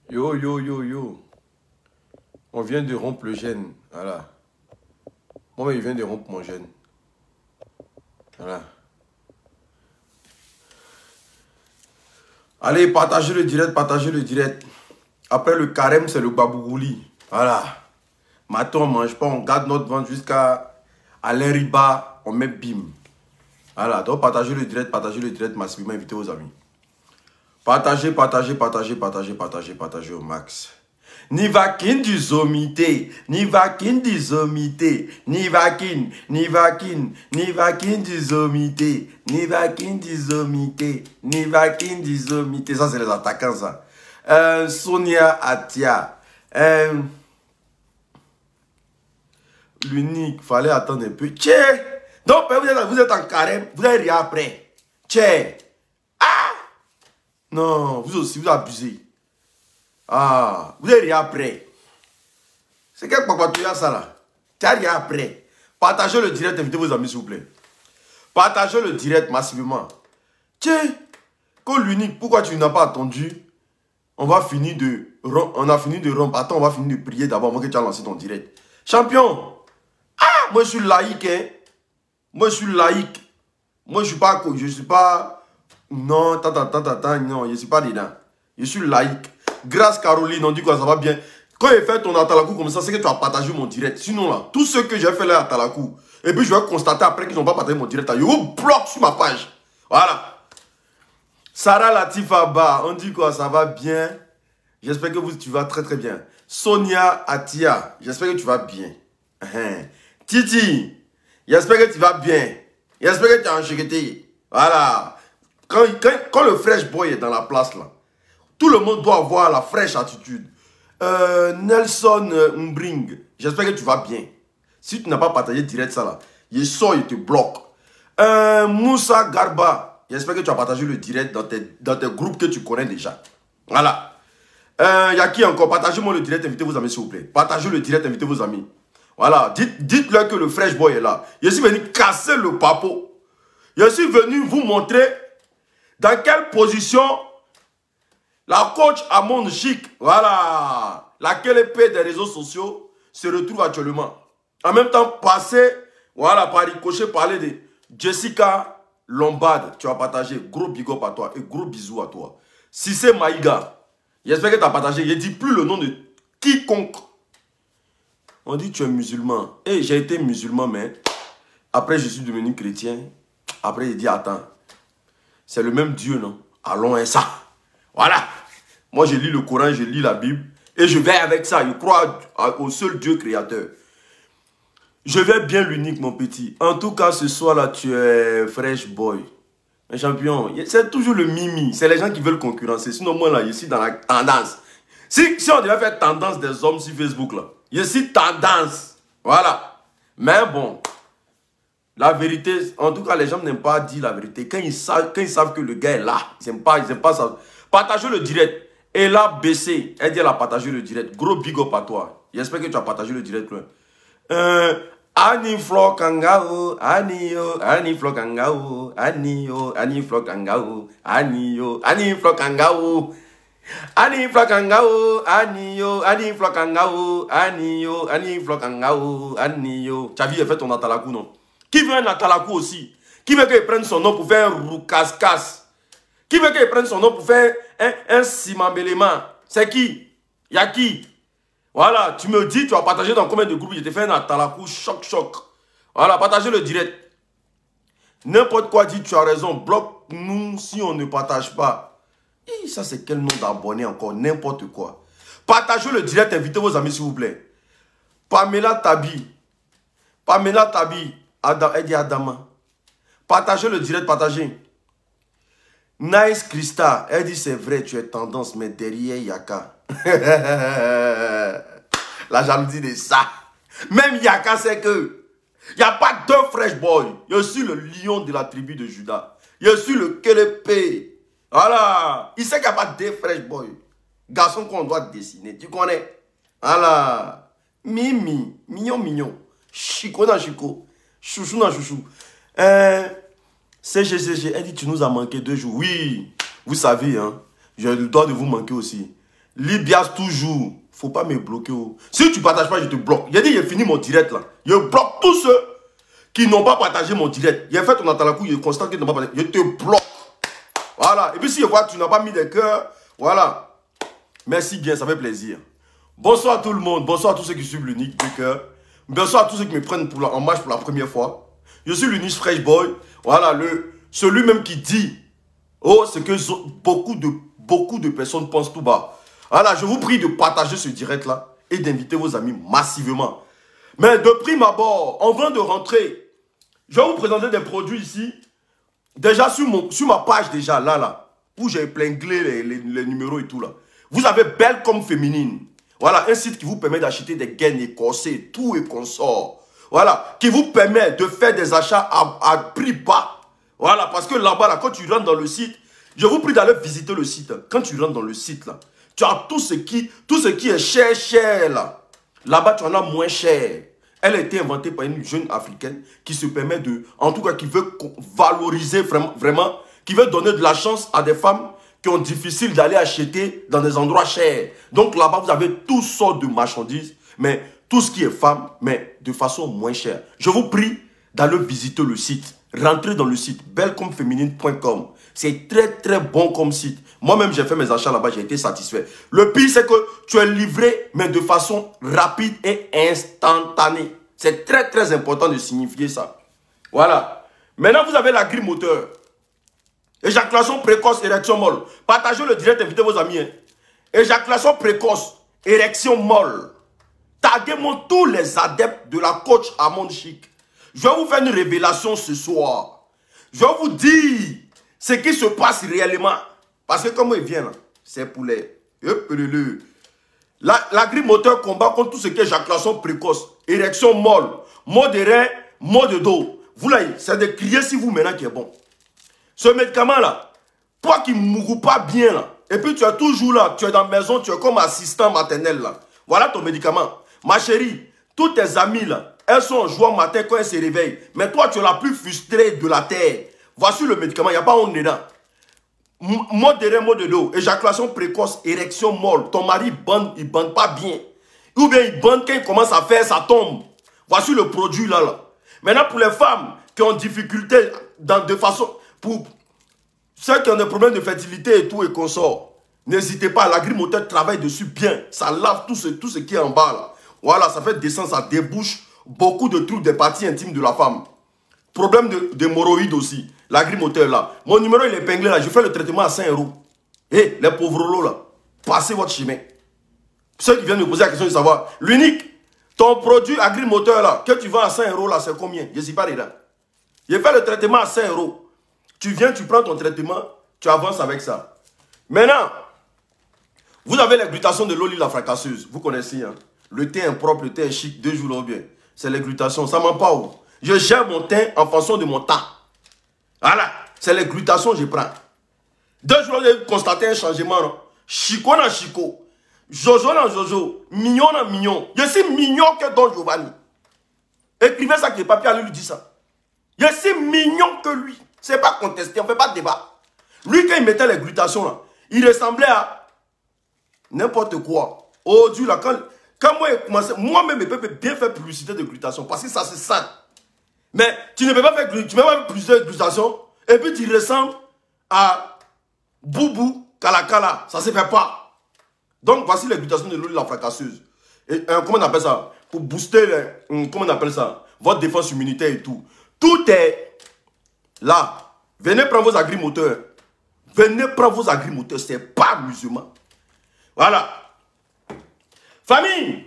Yo, yo, yo, yo. On vient de rompre le gène. Voilà. Moi, il vient de rompre mon gène. Voilà. Allez, partagez le direct, partagez le direct. Après le carême, c'est le babougouli. Voilà. Maintenant, on ne mange pas, on garde notre ventre jusqu'à l'eriba, on met bim. Voilà, donc partagez le direct massivement, invitez vos amis. Partagez, partagez, partagez, partagez, partagez, partagez au max. Nivakin du zomité, nivakin du zomité, nivakin, nivakin, nivakin du zomité, nivakin du zomité, nivakin du zomité. Ça, c'est les attaquants, ça. Sonia Atia. L'unique, fallait attendre un peu. Tchè! Donc, vous êtes en carême, vous avez rien après. Tchè! Ah! Non, vous aussi, vous abusez. Ah, vous avez rien après. C'est quel papatouilla ça là? Tu n'as rien après. Partagez le direct, invitez vos amis s'il vous plaît. Partagez le direct massivement. Tiens, quand l'unique, pourquoi tu n'as pas attendu? On a fini de rompre. Attends, on va finir de prier d'abord avant que tu aies lancé ton direct. Champion! Ah, moi je suis laïque, hein. Moi je suis laïque. Moi je suis pas... Non, non, je suis pas dedans. Je suis laïque. Grâce Caroline, on dit quoi, ça va bien. Quand j'ai fait ton atalakou comme ça, c'est que tu as partagé mon direct. Sinon là, tous ceux que j'ai fait là atalakou, et puis je vais constater après qu'ils n'ont pas partagé mon direct, je vous bloque sur ma page. Voilà. Sarah Latifa Ba, on dit quoi, ça va bien. J'espère que tu vas très très bien. Sonia Atia, j'espère que tu vas bien. Titi, j'espère que tu vas bien. J'espère que tu as enchérité. Voilà. Quand le fresh boy est dans la place là, tout le monde doit avoir la fraîche attitude. Nelson Mbring, j'espère que tu vas bien. Si tu n'as pas partagé direct ça là, je sors et te bloque. Moussa Garba, j'espère que tu as partagé le direct dans tes groupes que tu connais déjà. Voilà. Y a qui encore? Partagez-moi le direct, invitez vos amis s'il vous plaît. Partagez le direct, invitez vos amis. Voilà. Dites-leur que le fresh boy est là. Je suis venu casser le papo. Je suis venu vous montrer dans quelle position la coach Amon Chic, voilà, laquelle épée des réseaux sociaux se retrouve actuellement. En même temps, passé, voilà, par ricochet, parler de Jessica Lombard, tu as partagé, gros big up à toi et gros bisous à toi. Cissé Maïga, j'espère que tu as partagé, je ne dis plus le nom de quiconque. On dit tu es musulman. Et j'ai été musulman, mais après je suis devenu chrétien. Après j'ai dit attends, c'est le même Dieu, non? Allons à ça. Voilà. Moi, je lis le Coran, je lis la Bible. Et je vais avec ça. Je crois au seul Dieu créateur. Je vais bien l'unique, mon petit. En tout cas, ce soir-là, tu es fresh boy. Un champion. C'est toujours le mimi. C'est les gens qui veulent concurrencer. Sinon, moi, là, je suis dans la tendance. Si on devait faire tendance des hommes sur Facebook, là, je suis tendance. Voilà. Mais bon, la vérité, en tout cas, les gens n'aiment pas dire la vérité. Quand ils savent que le gars est là, ils n'aiment pas ça. Partagez le direct. Et là, BC, elle dit elle a partagé le direct. Gros big up à toi. J'espère que tu as partagé le direct. Annie Flo Kangao, Annie Flo Kangao, Annie Flo Kangao, Annie Flo Kangao. Annie Flo Kangao, Annie Flo Kangao, Annie Flo Kangao, Annie. Tu as vu, elle fait ton atalakou, non? Qui veut un atalakou aussi? Qui veut qu'elle prenne son nom pour faire un roucasse-casse? Qui veut qu'elle prenne son nom pour faire un simambélément? C'est qui? Y a qui? Voilà, tu me dis, tu as partagé dans combien de groupes? Je t'ai fait un atalakou, choc. Voilà, partagez le direct. N'importe quoi dit, tu as raison. Bloque-nous si on ne partage pas. Et ça, c'est quel nom d'abonné encore? N'importe quoi. Partagez le direct, invitez vos amis s'il vous plaît. Pamela Tabi. Elle dit Adama. Partagez le direct, partagez. Nice Christa, elle dit c'est vrai, tu es tendance, mais derrière Yaka. La jalousie de ça. Même Yaka sait que il n'y a pas deux fresh boys. Je suis le lion de la tribu de Judas. Je suis le Kélepé. Voilà. Il sait qu'il n'y a pas deux fresh boys. Garçon qu'on doit dessiner. Tu connais? Voilà. Mimi. Mignon. Chico dans chico. Chouchou dans chouchou. CG, elle dit tu nous as manqué 2 jours. Oui, vous savez, hein, j'ai le droit de vous manquer aussi. Libias toujours. Faut pas me bloquer. Oh. Si tu partages pas, je te bloque. J'ai dit, j'ai fini mon direct là. Je bloque tous ceux qui n'ont pas partagé mon direct. J'ai fait ton atalakou, je constate qu'ils n'ont pas partagé. Je te bloque. Voilà. Et puis si je vois que tu n'as pas mis des cœurs, voilà. Merci bien, ça fait plaisir. Bonsoir à tout le monde. Bonsoir à tous ceux qui suivent l'unique de cœur. Bonsoir à tous ceux qui me prennent en marche pour la première fois. Je suis l'unique Fresh Boy. Voilà, celui même qui dit, oh, c'est que beaucoup de personnes pensent tout bas. Voilà, je vous prie de partager ce direct-là et d'inviter vos amis massivement. Mais de prime abord, on vient de rentrer. Je vais vous présenter des produits ici. Déjà sur ma page, déjà, là, où j'ai épinglé les numéros et tout, là. Vous avez Belle comme Féminine. Voilà, un site qui vous permet d'acheter des gaines écossais, tout et consort. Voilà, qui vous permet de faire des achats à prix bas. Voilà, parce que là-bas, là, quand tu rentres dans le site, je vous prie d'aller visiter le site. Quand tu rentres dans le site, là, tu as tout ce qui est cher, là. Là-bas, tu en as moins cher. Elle a été inventée par une jeune africaine qui se permet de, en tout cas, qui veut valoriser vraiment, qui veut donner de la chance à des femmes qui ont difficile d'aller acheter dans des endroits chers. Donc là-bas, vous avez toutes sortes de marchandises, mais tout ce qui est femme, mais de façon moins chère. Je vous prie d'aller visiter le site. Rentrez dans le site bellecomfeminine.com. C'est très bon comme site. Moi-même, j'ai fait mes achats là-bas, j'ai été satisfait. Le pire, c'est que tu es livré, mais de façon rapide et instantanée. C'est très important de signifier ça. Voilà. Maintenant, vous avez la grille moteur. Éjaculation précoce, érection molle. Partagez le direct, invitez vos amis. Hein. Éjaculation précoce, érection molle. Taguez-moi tous les adeptes de la coach à monde chic. Je vais vous faire une révélation ce soir. Je vais vous dire ce qui se passe réellement. Parce que comme il vient là, c'est pour les... La grille moteur combat contre tout ce qui est éjaculation précoce, érection molle, maux de rein, maux de dos. Vous là, c'est de crier si vous maintenant qui est bon. Ce médicament là, toi qui ne mourras pas bien là, et puis tu es toujours là, tu es dans la maison, tu es comme assistant maternel là. Voilà ton médicament. Ma chérie, tous tes amis là, elles sont en joie matin quand elles se réveillent. Mais toi, tu es la plus frustrée de la terre. Voici le médicament, il n'y a pas honte dedans. Maux de rein, maux de dos, éjaculation précoce, érection molle. Ton mari bande, il bande pas bien. Ou bien il bande quand il commence à faire, ça tombe. Voici le produit là. Maintenant, pour les femmes qui ont difficulté de façon... Pour ceux qui ont des problèmes de fertilité et tout et consort, n'hésitez pas, la grille moteur travaille dessus bien. Ça lave tout ce qui est en bas là. Voilà, ça fait descendre, ça débouche beaucoup de trucs des parties intimes de la femme. Problème d'hémorroïdes aussi. La grille moteur là. Mon numéro il est épinglé là. Je fais le traitement à 5 €. Et les pauvres lots là, passez votre chemin. Ceux qui viennent me poser la question de savoir, l'unique, ton produit à grille moteur là, que tu vends à 5 € là, c'est combien? Je ne suis pas dedans. Je fais le traitement à 5 €. Tu viens, tu prends ton traitement, tu avances avec ça. Maintenant, vous avez les glutations de l'olive la fracasseuse. Vous connaissez, hein? Le thé impropre, le thé chic, 2 jours au bien. C'est les glutations, ça ne ment pas où. Je gère mon thé en fonction de mon temps. Voilà, c'est les glutations que je prends. 2 jours, j'ai constaté un changement. Non? Chico dans Chico, Jojo dans Jojo, mignon dans mignon. Je suis mignon que Don Giovanni. Écrivez ça que les papiers allaient lui dire ça. Je suis mignon que lui. C'est pas contesté, on ne fait pas de débat. Lui, quand il mettait les glutations, là, il ressemblait à n'importe quoi. Oh Dieu, là, quand moi, moi-même, je peux bien faire publicité de glutation parce que ça, c'est ça. Mais tu ne peux pas faire publicité de glutation et puis tu ressembles à Boubou, Kalakala. Ça ne se fait pas. Donc, voici les glutations de l'olive la fracasseuse. Et, comment on appelle ça? Pour booster, comment on appelle ça? Votre défense immunitaire et tout. Tout est... Là, venez prendre vos agrimoteurs. Venez prendre vos agrimoteurs. Ce n'est pas musulman. Voilà. Famille.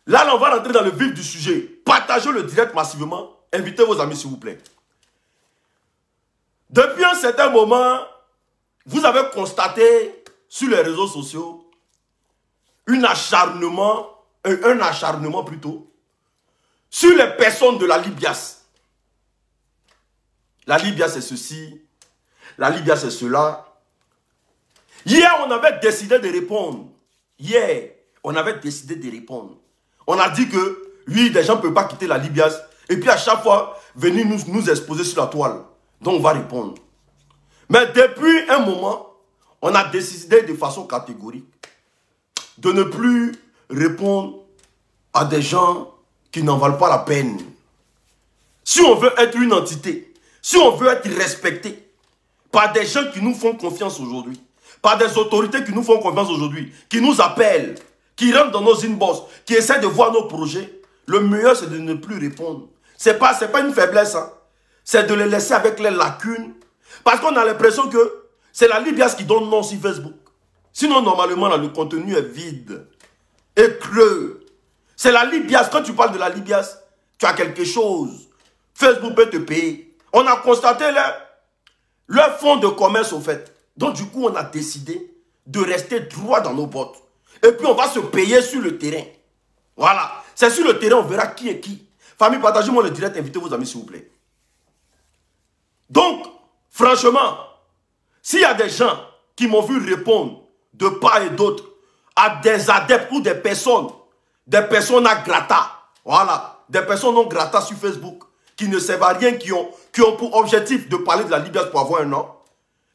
Là, on va rentrer dans le vif du sujet. Partagez le direct massivement. Invitez vos amis, s'il vous plaît. Depuis un certain moment, vous avez constaté sur les réseaux sociaux un acharnement plutôt, sur les personnes de la Libias. La Libya, c'est ceci. La Libya, c'est cela. Hier, on avait décidé de répondre. Hier, on avait décidé de répondre. On a dit que, oui, des gens ne peuvent pas quitter la Libya. Et puis, à chaque fois, venir nous exposer sur la toile. Donc, on va répondre. Mais depuis un moment, on a décidé de façon catégorique de ne plus répondre à des gens qui n'en valent pas la peine. Si on veut être une entité, si on veut être respecté par des gens qui nous font confiance aujourd'hui, par des autorités qui nous font confiance aujourd'hui, qui nous appellent, qui rentrent dans nos inbox, qui essaient de voir nos projets, le meilleur c'est de ne plus répondre. Ce n'est pas une faiblesse, hein. C'est de les laisser avec les lacunes. Parce qu'on a l'impression que c'est la Libias qui donne nom sur Facebook. Sinon, normalement, là, le contenu est vide et creux. C'est la Libias. Quand tu parles de la Libias, tu as quelque chose. Facebook peut te payer. On a constaté leur fonds de commerce au fait. Donc, du coup, on a décidé de rester droit dans nos bottes. Et puis, on va se payer sur le terrain. Voilà. C'est sur le terrain, on verra qui est qui. Famille, partagez-moi le direct, invitez vos amis, s'il vous plaît. Donc, franchement, s'il y a des gens qui m'ont vu répondre de part et d'autre à des adeptes ou des personnes à grata, voilà, des personnes non grata sur Facebook, qui ne servent à rien, qui ont pour objectif de parler de la Libias pour avoir un nom,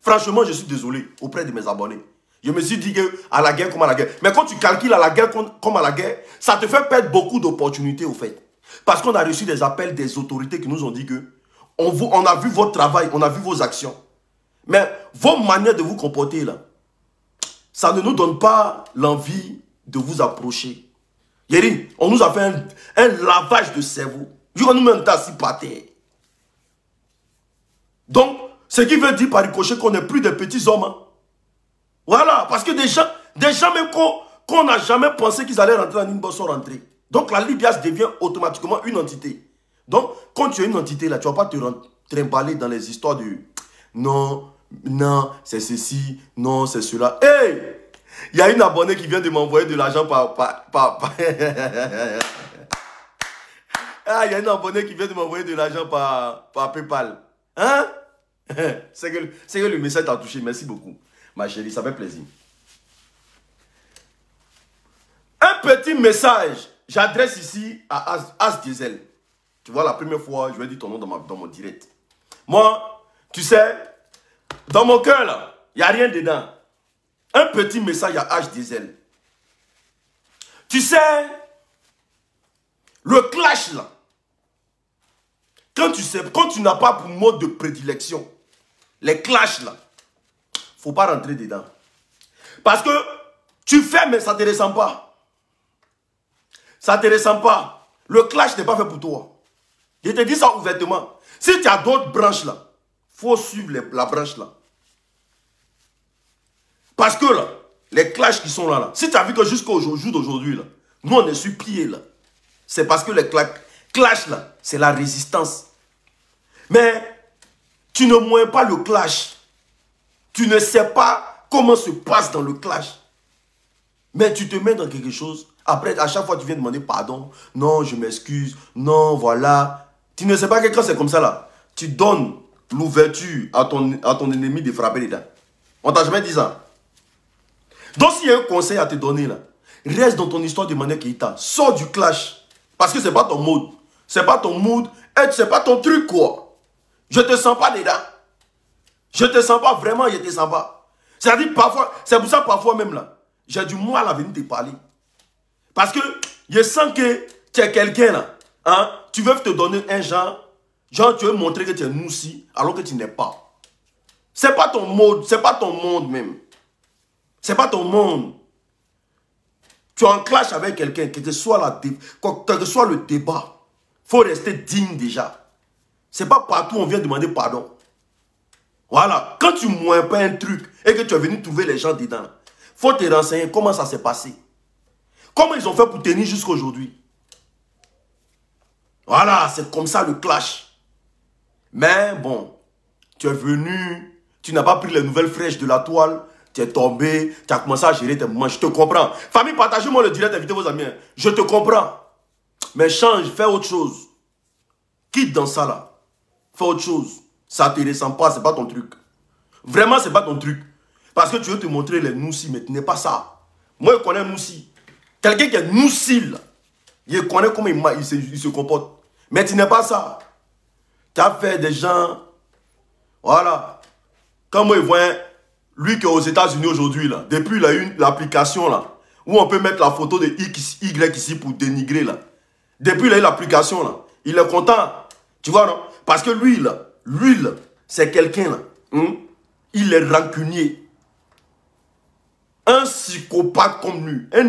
franchement, je suis désolé auprès de mes abonnés. Je me suis dit que à la guerre comme à la guerre. Mais quand tu calcules à la guerre comme à la guerre, ça te fait perdre beaucoup d'opportunités au fait. Parce qu'on a reçu des appels des autorités qui nous ont dit que on a vu votre travail, on a vu vos actions. Mais vos manières de vous comporter là, ça ne nous donne pas l'envie de vous approcher. Yeri, on nous a fait un lavage de cerveau. Je nous met assis par terre. Donc, ce qui veut dire par ricochet qu'on n'est plus des petits hommes. Hein. Voilà, parce que des gens même qu'on n'a jamais pensé qu'ils allaient rentrer en inbox sont rentrés. Donc la Libias devient automatiquement une entité. Donc, quand tu es une entité là, tu ne vas pas te trimballer dans les histoires de non, non, c'est ceci, non, c'est cela. Hey! Il y a une abonnée qui vient de m'envoyer de l'argent Ah, il y a une abonnée qui vient de m'envoyer de l'argent par PayPal. Hein? C'est que le message t'a touché. Merci beaucoup, ma chérie, ça fait plaisir. Un petit message, j'adresse ici à As Diesel. Tu vois, la première fois, je vais dire ton nom dans mon direct. Moi, tu sais, dans mon cœur, là, il n'y a rien dedans. Un petit message à As Diesel. Tu sais, le clash, là, quand tu n'as pas pour mode de prédilection, les clashs, là, il ne faut pas rentrer dedans. Parce que tu fais, mais ça ne te ressemble pas. Ça ne te ressemble pas. Le clash n'est pas fait pour toi. Je te dis ça ouvertement. Si tu as d'autres branches là, il faut suivre la branche là. Parce que là, les clashs qui sont là, si tu as vu que jusqu'au jour d'aujourd'hui, là, nous on est sur pied là. C'est parce que les clashs là, c'est la résistance. Mais tu ne moins pas le clash. Tu ne sais pas comment se passe dans le clash. Mais tu te mets dans quelque chose. Après, à chaque fois, tu viens demander pardon. Non, je m'excuse. Non, voilà. Tu ne sais pas que quand c'est comme ça, là, tu donnes l'ouverture à ton ennemi de frapper les dents. On t'a jamais dit ça. Donc, s'il y a un conseil à te donner, là, reste dans ton histoire de manière Keita. Sors du clash. Parce que ce n'est pas ton mood. C'est pas ton mood. Et c'est pas ton truc, quoi. Je te sens pas dedans. Je te sens pas vraiment, je te sens pas. C'est-à-dire, parfois, c'est pour ça, parfois même, là, j'ai du mal à venir te parler. Parce que je sens que tu es quelqu'un là. Hein? Tu veux te donner un genre tu veux montrer que tu es noussi alors que tu n'es pas. C'est pas ton mode, c'est pas ton monde même. C'est pas ton monde. Tu es en clash avec quelqu'un, quel que soit le débat. Il faut rester digne déjà. C'est pas partout on vient demander pardon. Voilà. Quand tu moins pas un truc et que tu es venu trouver les gens dedans, faut te renseigner comment ça s'est passé. Comment ils ont fait pour tenir jusqu'à aujourd'hui? Voilà, c'est comme ça le clash. Mais bon, tu es venu, tu n'as pas pris les nouvelles fraîches de la toile, tu es tombé, tu as commencé à gérer tes moments, je te comprends. Famille, partagez-moi le direct, invitez vos amis. Je te comprends. Mais change, fais autre chose. Quitte dans ça là. Fais autre chose. Ça ne te ressemble pas, c'est pas ton truc. Vraiment, c'est pas ton truc. Parce que tu veux te montrer les noussis, mais tu n'es pas ça. Moi, je connais noussi. Quelqu'un qui est noussil, il connaît comment il se comporte. Mais tu n'es pas ça. Tu as fait des gens. Voilà. Quand moi, ils voient lui qui est aux États-Unis aujourd'hui, là, depuis il a eu l'application, là, où on peut mettre la photo de X, Y ici pour dénigrer, là. Depuis il a eu l'application, là, il est content. Tu vois, non? Parce que lui, là, c'est quelqu'un, là. Il est rancunier. Un psychopathe comme lui, un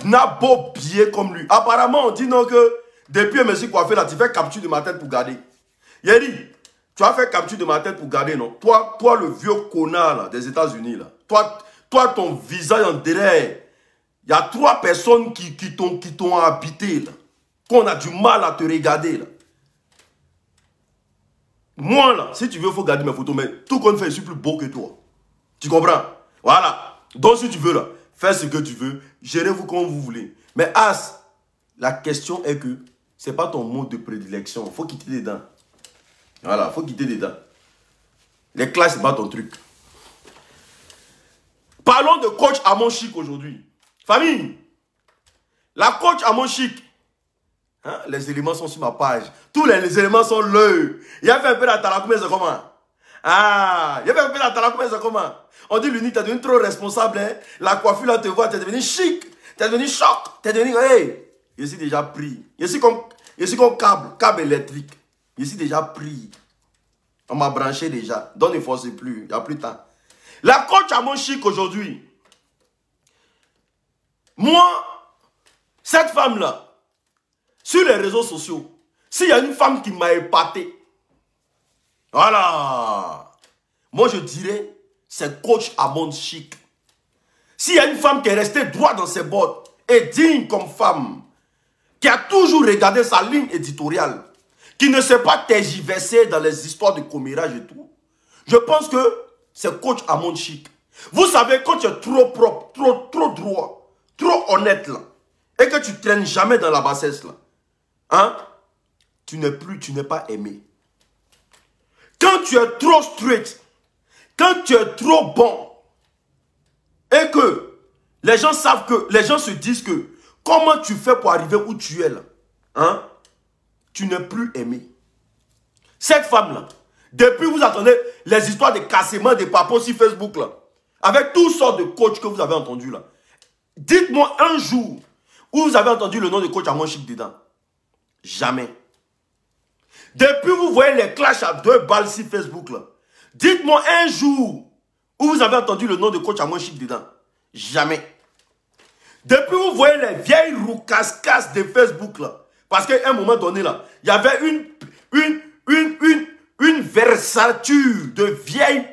nabo biais comme lui. Apparemment, on dit non que depuis un monsieur coiffé là, tu fais capture de ma tête pour garder. Yeri, tu as fait capture de ma tête pour garder, non? Toi le vieux connard là, des États-Unis, là. Toi, ton visage en derrière. Il y a 3 personnes qui t'ont habité, là. Qu'on a du mal à te regarder, là. Moi, là, si tu veux, il faut garder mes photos, mais tout qu'on fait, je suis plus beau que toi. Tu comprends? Voilà. Donc, si tu veux, là, fais ce que tu veux, gérez-vous comme vous voulez. Mais As, la question est que ce n'est pas ton mot de prédilection. Il faut quitter les dents. Voilà, il faut quitter les dents. Les classes, ce n'est pas ton truc. Parlons de coach Amon Chic aujourd'hui. Famille, la coach Amon Chic, hein, les éléments sont sur ma page. Tous les éléments sont là. Il y a fait un peu d'atalakoumé, c'est comment? Ah, il y a fait un peu d'atalakoumé, c'est comment? On dit l'unique, tu es devenu trop responsable. Hein? La coiffure là te voit, tu es devenu chic. Tu es devenu choc. Tu es devenu, hey, je suis déjà pris. Je suis comme câble électrique. Je suis déjà pris. On m'a branché déjà. Donc ne force plus. Il n'y a plus de temps. La coach Amon Chic aujourd'hui. Moi, cette femme-là, sur les réseaux sociaux, s'il y a une femme qui m'a épaté, voilà, moi je dirais, c'est coach Amon Chic. S'il y a une femme qui est restée droite dans ses bottes et digne comme femme, qui a toujours regardé sa ligne éditoriale, qui ne s'est pas tergiversée dans les histoires de commérage et tout, je pense que c'est coach Amon Chic. Vous savez, quand tu es trop propre, trop droit, trop honnête là, et que tu traînes jamais dans la bassesse là, hein, tu n'es pas aimé. Quand tu es trop straight, quand tu es trop bon, et que les gens savent que, les gens se disent que, comment tu fais pour arriver où tu es là, hein, tu n'es plus aimé. Cette femme là, depuis vous attendez les histoires de cassement des papos sur Facebook là, avec toutes sortes de coachs que vous avez entendus là, dites-moi un jour où vous avez entendu le nom de coach Amon Chic dedans. Jamais. Depuis vous voyez les clashs à 2 balles sur Facebook là, dites-moi un jour où vous avez entendu le nom de coach Amon Chic dedans. Jamais. Depuis vous voyez les vieilles roucascasses de Facebook là, parce qu'à un moment donné là, il y avait une versature de vieilles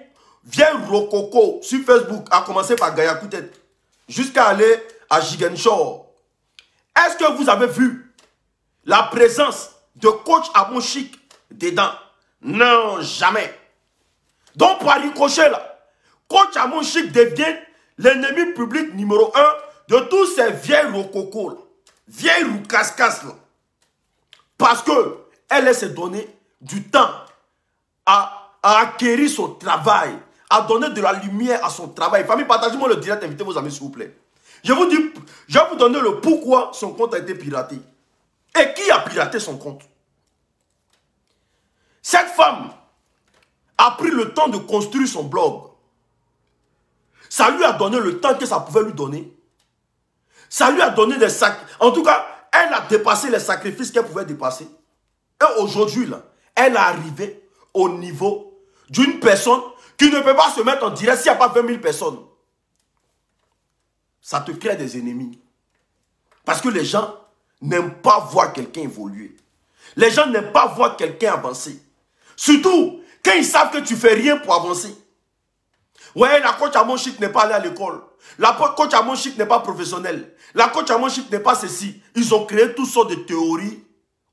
rococo sur Facebook, à commencer par Gaïa Koutet, jusqu'à aller à Gigenshaw. Est-ce que vous avez vu la présence de coach Amon Chic dedans? Non, jamais. Donc, pour ricochet là, coach Amon Chic devient l'ennemi public numéro 1 de tous ces vieilles rococos là, vieilles roucascasses là. Parce que elle laisse donner du temps à acquérir son travail, à donner de la lumière à son travail. Famille, partagez-moi le direct, invitez vos amis s'il vous plaît. Je vais vous donner le pourquoi son compte a été piraté. Et qui a piraté son compte? Cette femme a pris le temps de construire son blog. Ça lui a donné le temps que ça pouvait lui donner. Ça lui a donné des sacrifices. En tout cas, elle a dépassé les sacrifices qu'elle pouvait dépasser. Et aujourd'hui, là, elle est arrivée au niveau d'une personne qui ne peut pas se mettre en direct s'il n'y a pas 20 000 personnes. Ça te crée des ennemis. Parce que les gens n'aiment pas voir quelqu'un évoluer. Les gens n'aiment pas voir quelqu'un avancer. Surtout quand ils savent que tu ne fais rien pour avancer. Ouais, la coach Amon Chic n'est pas allée à l'école. La coach Amon Chic n'est pas professionnelle. La coach Amon Chic n'est pas ceci. Ils ont créé toutes sortes de théories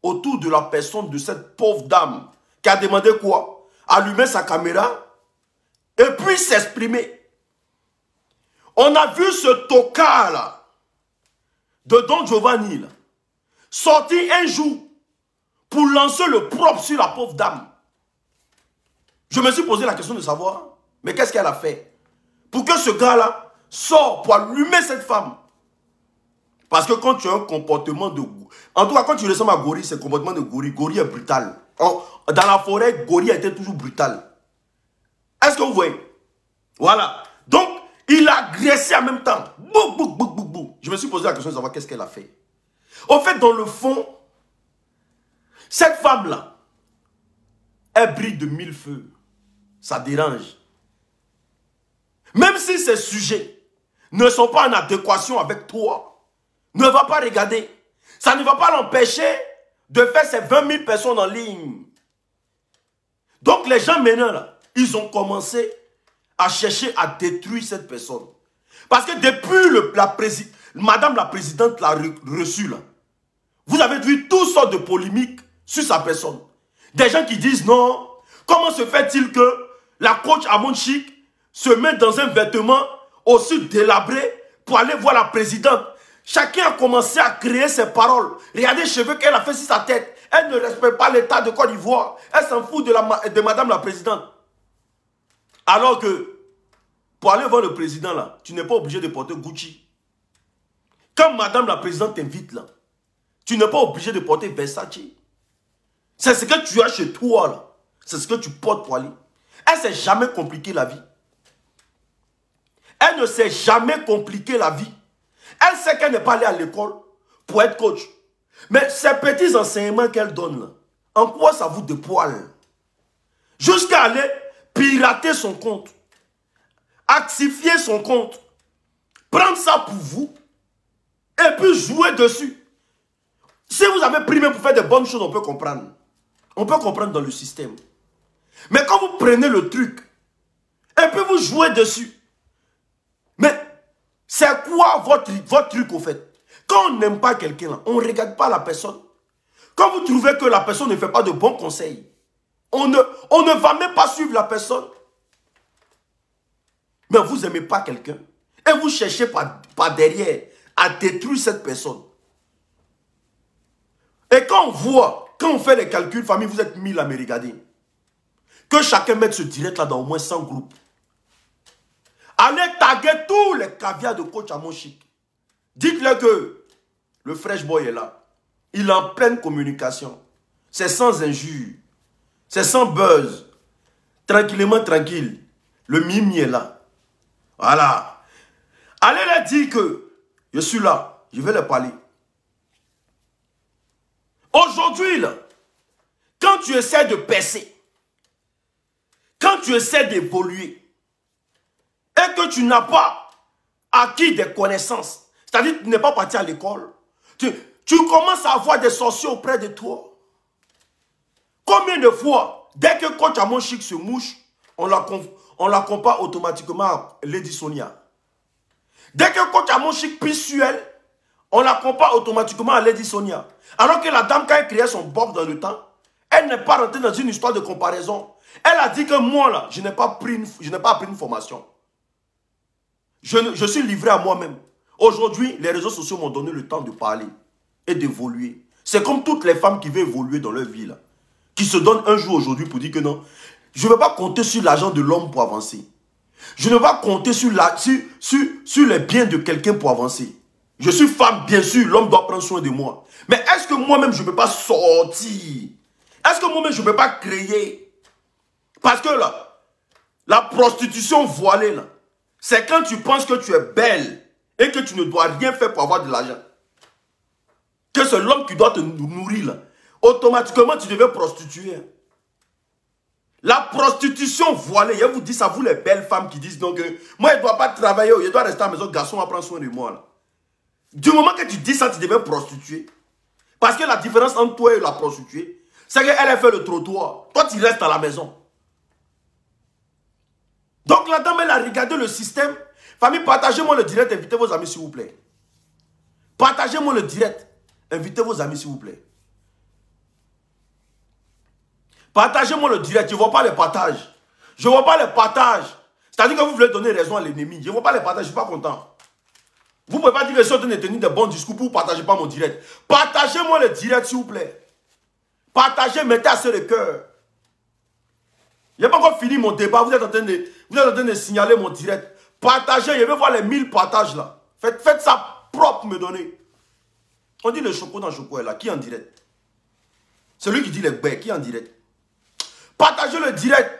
autour de la personne de cette pauvre dame qui a demandé quoi? Allumer sa caméra et puis s'exprimer. On a vu ce tocard là de Don Giovanni là, sortir un jour pour lancer le propre sur la pauvre dame. Je me suis posé la question de savoir, mais qu'est-ce qu'elle a fait pour que ce gars-là sorte pour allumer cette femme? Parce que quand tu as un comportement de... En tout cas, quand tu ressembles à Gori, c'est un comportement de Gori. Gori est brutal. Dans la forêt, Gori a été toujours brutal. Est-ce que vous voyez? Voilà. Donc, il a agressé en même temps. Bou, bou, bou, bou, bou. Je me suis posé la question de savoir qu'est-ce qu'elle a fait. Au fait, dans le fond, cette femme-là, elle brille de mille feux. Ça dérange. Même si ces sujets ne sont pas en adéquation avec toi, ne va pas regarder. Ça ne va pas l'empêcher de faire ces 20 000 personnes en ligne. Donc les gens maintenant, là, ils ont commencé à chercher à détruire cette personne. Parce que depuis Madame la Présidente l'a reçue, là, vous avez vu toutes sortes de polémiques sur sa personne. Des gens qui disent non, comment se fait-il que la coach Amon Chic se met dans un vêtement aussi délabré pour aller voir la présidente? Chacun a commencé à créer ses paroles. Regardez les cheveux qu'elle a fait sur sa tête. Elle ne respecte pas l'état de Côte d'Ivoire. Elle s'en fout de Madame la Présidente. Alors que, pour aller voir le président là, tu n'es pas obligé de porter Gucci. Quand Madame la Présidente t'invite là, tu n'es pas obligé de porter Versace. C'est ce que tu as chez toi là. C'est ce que tu portes pour aller. Elle ne s'est jamais compliqué la vie. Elle ne s'est jamais compliqué la vie. Elle sait qu'elle n'est pas allée à l'école pour être coach. Mais ces petits enseignements qu'elle donne là, en quoi ça vous dépoile? Jusqu'à aller pirater son compte, actifier son compte, prendre ça pour vous et puis jouer dessus. Si vous avez primé pour faire de bonnes choses, on peut comprendre. On peut comprendre dans le système. Mais quand vous prenez le truc et puis vous jouez dessus, mais c'est quoi votre truc au fait? Quand on n'aime pas quelqu'un, on ne regarde pas la personne. Quand vous trouvez que la personne ne fait pas de bons conseils, on ne va même pas suivre la personne. Mais vous n'aimez pas quelqu'un et vous cherchez par derrière à détruire cette personne. Et quand on voit, quand on fait les calculs, famille, vous êtes 1000 à me regarder. Que chacun mette ce direct là dans au moins 100 groupes. Allez taguer tous les caviars de coach Amon Chic. Dites-leur que le fresh boy est là. Il est en pleine communication. C'est sans injure. C'est sans buzz. Tranquillement tranquille. Le mimi est là. Voilà. Allez leur dire que je suis là. Je vais leur parler. Aujourd'hui, là, quand tu essaies de percer, quand tu essaies d'évoluer, et que tu n'as pas acquis des connaissances, c'est-à-dire que tu n'es pas parti à l'école, tu commences à avoir des sorciers auprès de toi. Combien de fois, dès que coach Amon Chic se mouche, on la compare automatiquement à Lady Sonia. Dès que coach Amon Chic pisse sur elle, on la compare automatiquement à Lady Sonia. Alors que la dame, quand elle créait son bob dans le temps, elle n'est pas rentrée dans une histoire de comparaison. Elle a dit que moi, là, je n'ai pas appris une formation. Je suis livré à moi-même. Aujourd'hui, les réseaux sociaux m'ont donné le temps de parler et d'évoluer. C'est comme toutes les femmes qui veulent évoluer dans leur vie, là, qui se donnent un jour aujourd'hui pour dire que non, je ne vais pas compter sur l'argent de l'homme pour avancer. Je ne vais pas compter sur les biens de quelqu'un pour avancer. Je suis femme, bien sûr, l'homme doit prendre soin de moi. Mais est-ce que moi-même, je ne peux pas sortir? Est-ce que moi-même, je ne peux pas créer? Parce que là, la prostitution voilée, là, c'est quand tu penses que tu es belle et que tu ne dois rien faire pour avoir de l'argent. Que c'est l'homme qui doit te nourrir, là. Automatiquement, tu devais prostituer. La prostitution voilée, je vous dis ça, vous les belles femmes qui disent donc, moi, je ne dois pas travailler, je dois rester à la maison, garçon va prendre soin de moi, là. Du moment que tu dis ça, tu devais prostituer. Parce que la différence entre toi et la prostituée, c'est qu'elle a fait le trottoir. Toi, tu restes à la maison. Donc la dame, elle a regardé le système. Famille, partagez-moi le direct, invitez vos amis, s'il vous plaît. Partagez-moi le direct, invitez vos amis, s'il vous plaît. Partagez-moi le direct, je ne vois pas les partages. Je ne vois pas les partages. C'est-à-dire que vous voulez donner raison à l'ennemi. Je ne vois pas les partages, je ne suis pas content. Vous ne pouvez pas dire que je suis en train de tenir de bons discours pour ne partager pas mon direct. Partagez-moi le direct, s'il vous plaît. Partagez, mettez assez le cœur. Je n'ai pas encore fini mon débat. Vous êtes en train de signaler mon direct. Partagez, je veux voir les 1000 partages là. Faites ça propre, me donner. On dit le choco dans le choco est là. Qui est en direct? Celui qui dit les baies, qui est en direct? Partagez le direct.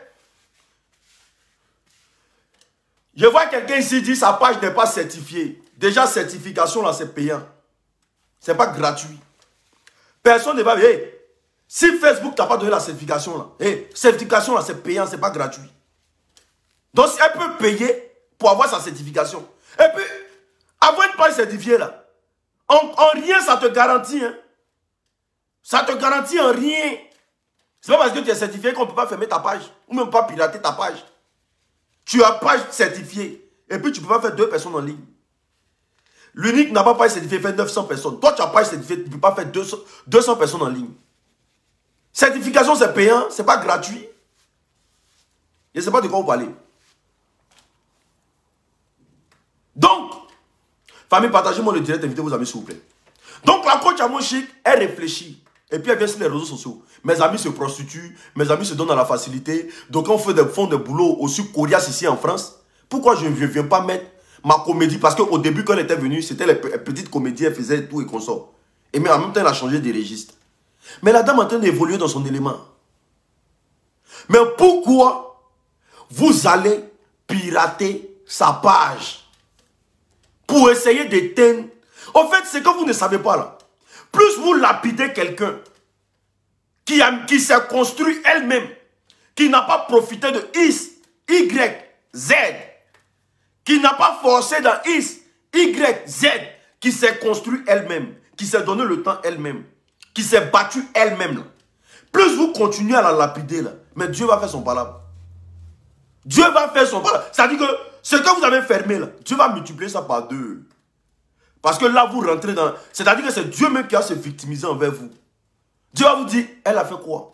Je vois quelqu'un ici dire sa page n'est pas certifiée. Déjà, certification là, c'est payant. C'est pas gratuit. Personne ne va... Hey, si Facebook t'a pas donné la certification là, certification là, c'est payant, c'est pas gratuit. Donc, elle peut payer pour avoir sa certification. Et puis, avoir une page certifiée là, en rien ça te garantit. Hein. Ça te garantit en rien. C'est pas parce que tu es certifié qu'on ne peut pas fermer ta page. Ou même pas pirater ta page. Tu as page certifiée. Et puis tu ne peux pas faire 2 personnes en ligne. L'unique n'a pas page certifiée, fait 900 personnes. Toi, tu as page certifiée, tu ne peux pas faire 200 personnes en ligne. Certification, c'est payant, c'est pas gratuit. Je ne sais pas de quoi vous parlez. Donc, famille, partagez-moi le direct, invitez vos amis s'il vous plaît. Donc, la coach Amon Chic, elle réfléchit. Et puis, elle vient sur les réseaux sociaux. Mes amis se prostituent, mes amis se donnent à la facilité. Donc, on fait font des boulots aussi coriaces ici en France. Pourquoi je ne viens pas mettre ma comédie? Parce qu'au début, quand elle était venue, c'était les petites comédies, elle faisait tout et consort. Et mais en même temps, elle a changé de registre. Mais la dame est en train d'évoluer dans son élément. Mais pourquoi vous allez pirater sa page pour essayer d'éteindre? En fait, c'est que vous ne savez pas là. Plus vous lapidez quelqu'un qui s'est construit elle-même, qui n'a pas profité de X, Y, Z, qui n'a pas forcé dans X, Y, Z, qui s'est construit elle-même, qui s'est donné le temps elle-même, qui s'est battue elle-même. Plus vous continuez à la lapider, là, mais Dieu va faire son palabre. Dieu va faire son palabre. C'est-à-dire que ce que vous avez fermé, là, Dieu va multiplier ça par 2. Parce que là, vous rentrez dans... C'est-à-dire que c'est Dieu même qui va se victimiser envers vous. Dieu va vous dire, elle a fait quoi?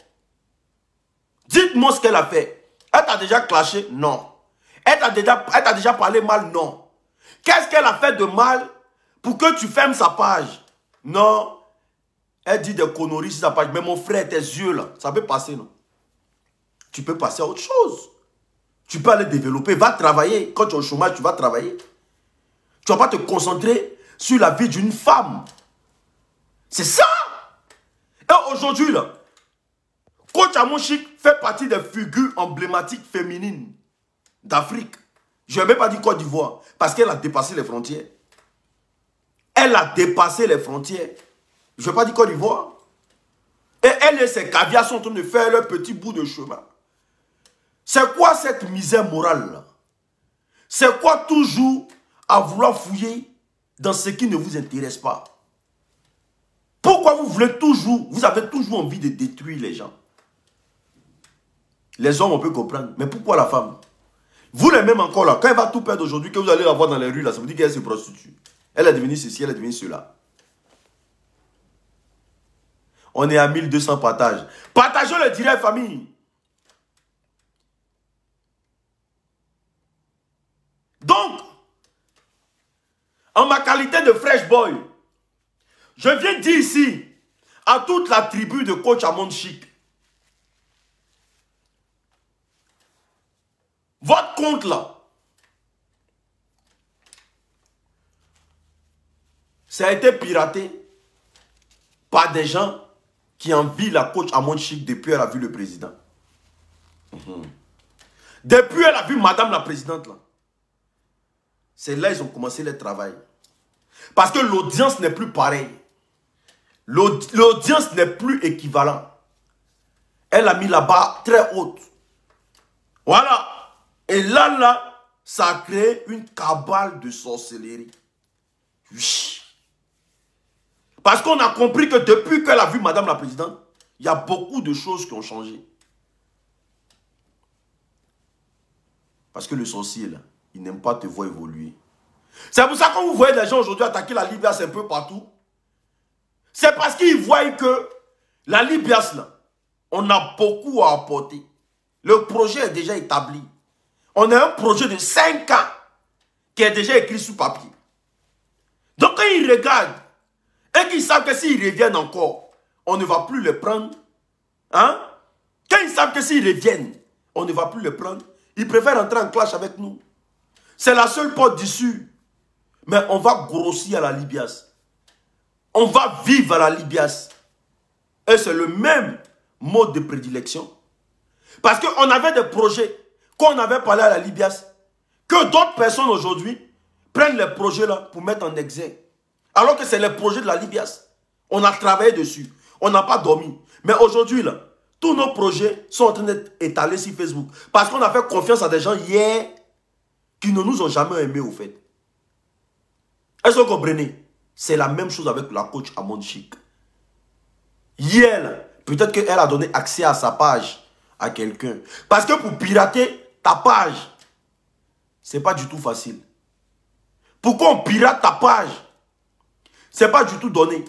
Dites-moi ce qu'elle a fait. Elle t'a déjà clashé? Non. Elle t'a déjà parlé mal? Non. Qu'est-ce qu'elle a fait de mal pour que tu fermes sa page? Non. Elle dit des conneries sur sa page. Mais mon frère, tes yeux là, ça peut passer, non? Tu peux passer à autre chose. Tu peux aller développer. Va travailler. Quand tu es au chômage, tu vas travailler. Tu ne vas pas te concentrer sur la vie d'une femme. C'est ça. Et aujourd'hui, là, Coach Amon Chic fait partie des figures emblématiques féminines d'Afrique. Je n'ai même pas dit Côte d'Ivoire, parce qu'elle a dépassé les frontières. Elle a dépassé les frontières. Je n'ai pas dit Côte d'Ivoire. Et elle et ses caviars sont en train de faire leur petit bout de chemin. C'est quoi cette misère morale là? C'est quoi toujours à vouloir fouiller dans ce qui ne vous intéresse pas? Pourquoi vous voulez toujours, vous avez toujours envie de détruire les gens? Les hommes, on peut comprendre. Mais pourquoi la femme? Vous les mêmes encore là, quand elle va tout perdre aujourd'hui, que vous allez la voir dans les rues là, ça veut dire qu'elle se prostitue. Elle est devenue ceci, elle est devenue cela. On est à 1200 partages. Partagez le direct, famille. Donc, en ma qualité de fresh boy, je viens dire ici à toute la tribu de Coach Amon Chic, votre compte là, ça a été piraté par des gens qui envient la Coach Amon Chic depuis elle a vu le président. Depuis elle a vu madame la présidente là. C'est là qu'ils ont commencé le travail. Parce que l'audience n'est plus pareille. L'audience n'est plus équivalente. Elle a mis la barre très haute. Voilà. Et là, ça a créé une cabale de sorcellerie. Oui. Parce qu'on a compris que depuis qu'elle a vu madame la présidente, il y a beaucoup de choses qui ont changé. Parce que le sorcier, là, il n'aime pas te voir évoluer. C'est pour ça que quand vous voyez des gens aujourd'hui attaquer la Libias un peu partout, c'est parce qu'ils voient que la Libias, là, on a beaucoup à apporter. Le projet est déjà établi. On a un projet de 5 ans qui est déjà écrit sur papier. Donc quand ils regardent et qu'ils savent que s'ils reviennent encore, on ne va plus les prendre. Hein? Quand ils savent que s'ils reviennent, on ne va plus les prendre, ils préfèrent entrer en clash avec nous. C'est la seule porte d'issue. Mais on va grossir à la Libias. On va vivre à la Libias. Et c'est le même mode de prédilection. Parce qu'on avait des projets qu'on avait parlé à la Libias, Que d'autres personnes aujourd'hui prennent les projets là pour mettre en exergue. Alors que c'est les projets de la Libias. On a travaillé dessus. On n'a pas dormi. Mais aujourd'hui, là, tous nos projets sont en train d'être étalés sur Facebook. Parce qu'on a fait confiance à des gens hier qui ne nous ont jamais aimés au fait. Est-ce que vous comprenez? C'est la même chose avec la coach Amon Chic. Hier, peut-être qu'elle a donné accès à sa page à quelqu'un. Parce que pour pirater ta page, c'est pas du tout facile. Pourquoi on pirate ta page? C'est pas du tout donné.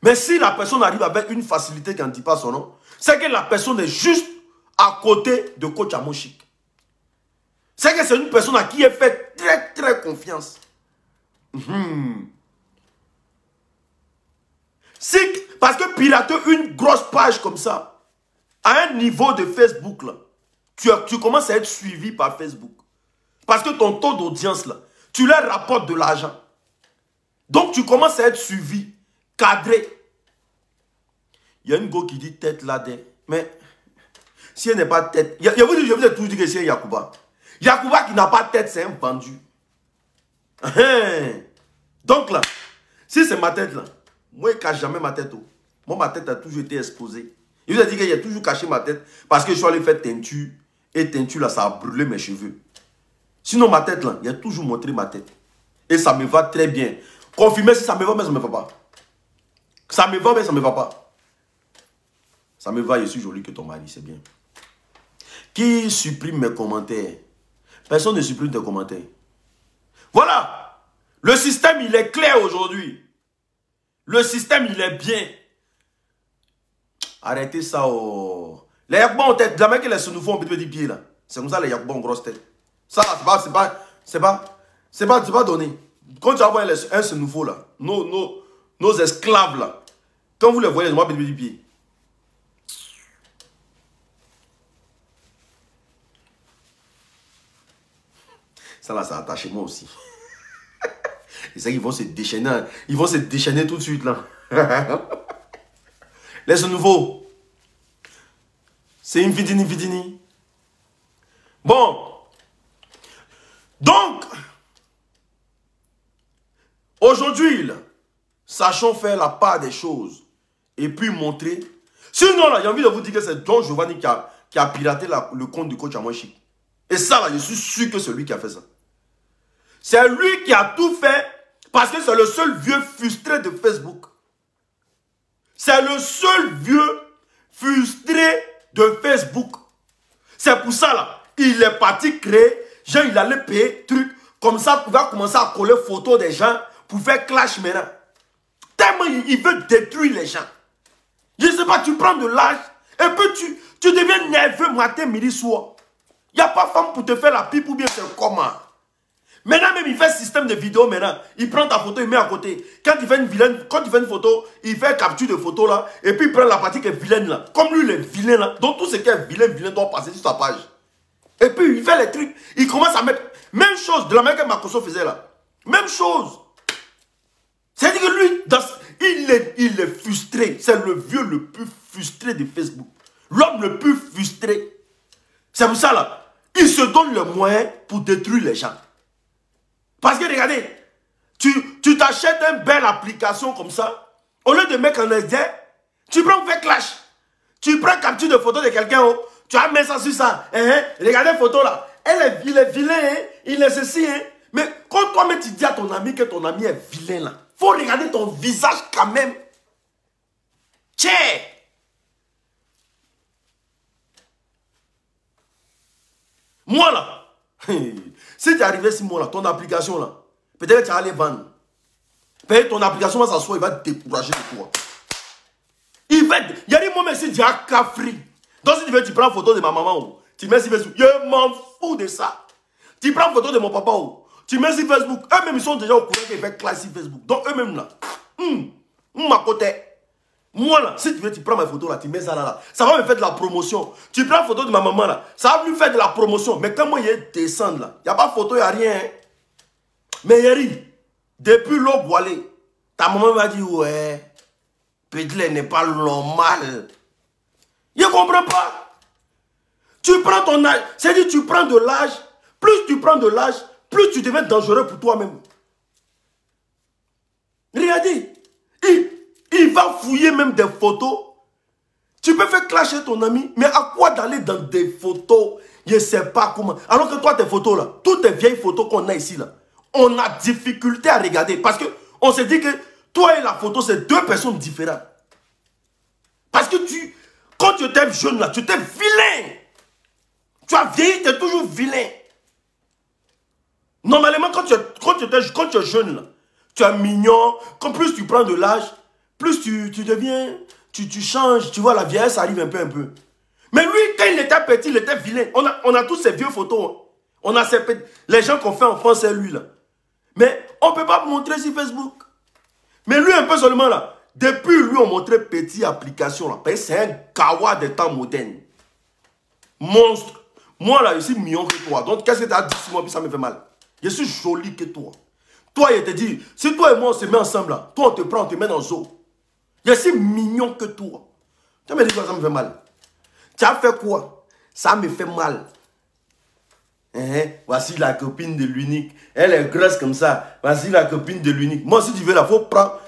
Mais si la personne arrive avec une facilité qui ne dit pas son nom, c'est que la personne est juste à côté de coach Amon Chic. C'est que c'est une personne à qui elle fait très très confiance. Parce que pirater une grosse page comme ça, à un niveau de Facebook, là, tu commences à être suivi par Facebook. Parce que ton taux d'audience, là, tu leur rapportes de l'argent. Donc tu commences à être suivi, cadré. Il y a une go qui dit tête là, mais si elle n'est pas tête, je vous ai toujours dit que c'est Yacouba. Yacouba qui n'a pas de tête, c'est un vendu. Donc là, si c'est ma tête là, moi je ne cache jamais ma tête. Moi ma tête a toujours été exposée. Je vous ai dit que j'ai toujours caché ma tête parce que je suis allé faire teinture. Et teinture là, ça a brûlé mes cheveux. Sinon ma tête là, il a toujours montré ma tête. Et ça me va très bien. Confirmez si ça me va, mais ça ne me va pas. Ça me va, mais ça ne me va pas. Ça me va, je suis joli que ton mari, c'est bien. Qui supprime mes commentaires? Personne ne supprime tes commentaires. Voilà. Le système, il est clair aujourd'hui. Le système, il est bien. Arrêtez ça. Oh. Les Yakouba en tête. La mec, les Senouffos ont petit pied là. C'est comme ça, les Yakouba en grosse tête. Ça, c'est pas donné. Quand tu vois un Senoufo là, nos esclaves là, quand vous les voyez, ils ont petit pied. Ça là, ça attache moi aussi. Et ça, ils vont se déchaîner. Ils vont se déchaîner tout de suite là. Laisse nouveau. C'est une vidini. Bon. Donc, aujourd'hui, sachons faire la part des choses. Et puis montrer. Sinon, là, j'ai envie de vous dire que c'est Don Giovanni qui a piraté le compte du coach Amon Chic. Et ça, là, je suis sûr que c'est lui qui a fait ça. C'est lui qui a tout fait parce que c'est le seul vieux frustré de Facebook. C'est le seul vieux frustré de Facebook. C'est pour ça, là, il est parti créer, genre, il allait payer truc, comme ça, il va commencer à coller photos des gens pour faire clash maintenant. Tellement il veut détruire les gens. Je ne sais pas, tu prends de l'âge et puis tu deviens nerveux matin, midi, soir. Il n'y a pas femme pour te faire la pipe ou bien c'est comment. Maintenant même, il fait système de vidéo maintenant. Il prend ta photo, il met à côté. Quand il fait une photo, il fait capture de photo là. Et puis il prend la partie qui est vilaine là. Comme lui, il est vilain là. Donc tout ce qui est vilain doit passer sur sa page. Et puis il fait les trucs. Il commence à mettre. Même chose de la manière que Makosso faisait là. Même chose. C'est-à-dire que lui, il est frustré. C'est le vieux le plus frustré de Facebook. L'homme le plus frustré. C'est pour ça là. Il se donne le moyen pour détruire les gens. Parce que regardez, tu t'achètes une belle application comme ça, au lieu de mettre en exergue, tu prends faire clash. Tu prends capture de photo de quelqu'un, oh, tu as mis ça sur ça. Regardez la photo là. Il est vilain, hein, il est ceci. Hein. Mais quand toi-même tu dis à ton ami que ton ami est vilain là, il faut regarder ton visage quand même. Tiens. Moi là. Si tu es arrivé 6 mois là, ton application là, peut-être que tu vas aller vendre. Peut-être ton application va s'asseoir, il va te décourager de toi. Il y a des moments ici, tu as cafri. Donc si tu veux, tu prends photo de ma maman, tu mets sur Facebook. Je m'en fous de ça. Tu prends photo de mon papa, tu mets sur Facebook. Eux-mêmes, ils sont déjà au courant qu'ils font classe sur Facebook. Donc eux-mêmes là, ma côté. Moi là, si tu veux, tu prends ma photo là, tu mets ça là. Ça va me faire de la promotion. Tu prends la photo de ma maman là, ça va lui faire de la promotion. Mais quand moi, il descend là, il n'y a pas de photo, il n'y a rien. Hein. Mais Yeri, depuis l'eau boilée, ta maman m'a dit, ouais, Pétlé n'est pas normal. Je ne comprends pas. Tu prends ton âge, c'est-à-dire tu prends de l'âge Plus tu prends de l'âge, plus tu deviens dangereux pour toi-même. Regardez, il va fouiller même des photos. Tu peux faire clasher ton ami, mais à quoi d'aller dans des photos? Je ne sais pas comment. Alors que toi, tes photos là, toutes tes vieilles photos qu'on a ici là, on a difficulté à regarder. Parce qu'on s'est dit que toi et la photo, c'est deux personnes différentes. Parce que quand tu étais jeune là, tu étais vilain. Tu as vieilli, tu es toujours vilain. Normalement, quand tu es jeune là, tu es mignon. Quand plus tu prends de l'âge, plus tu deviens, tu changes. Tu vois, la vieillesse arrive un peu. Mais lui, quand il était petit, il était vilain. On a tous ces vieux photos. Hein. On a les gens qu'on fait en France, c'est lui là. Mais on ne peut pas montrer sur Facebook. Mais lui, un peu seulement là. Depuis lui, on montrait petite application là. C'est un kawa des temps modernes. Monstre. Moi là, je suis mignon que toi. Donc, qu'est-ce que tu as dit sur moi, puis ça me fait mal. Je suis joli que toi. Toi, il te dit, si toi et moi on se met ensemble là, toi on te prend, on te met dans le zoo. Je suis mignon que toi. Tu me dis quoi, ça me fait mal. Tu as fait quoi? Ça me fait mal. Voici la copine de l'unique. Elle est grosse comme ça. Voici la copine de l'unique. Moi, si tu veux, il faut prendre.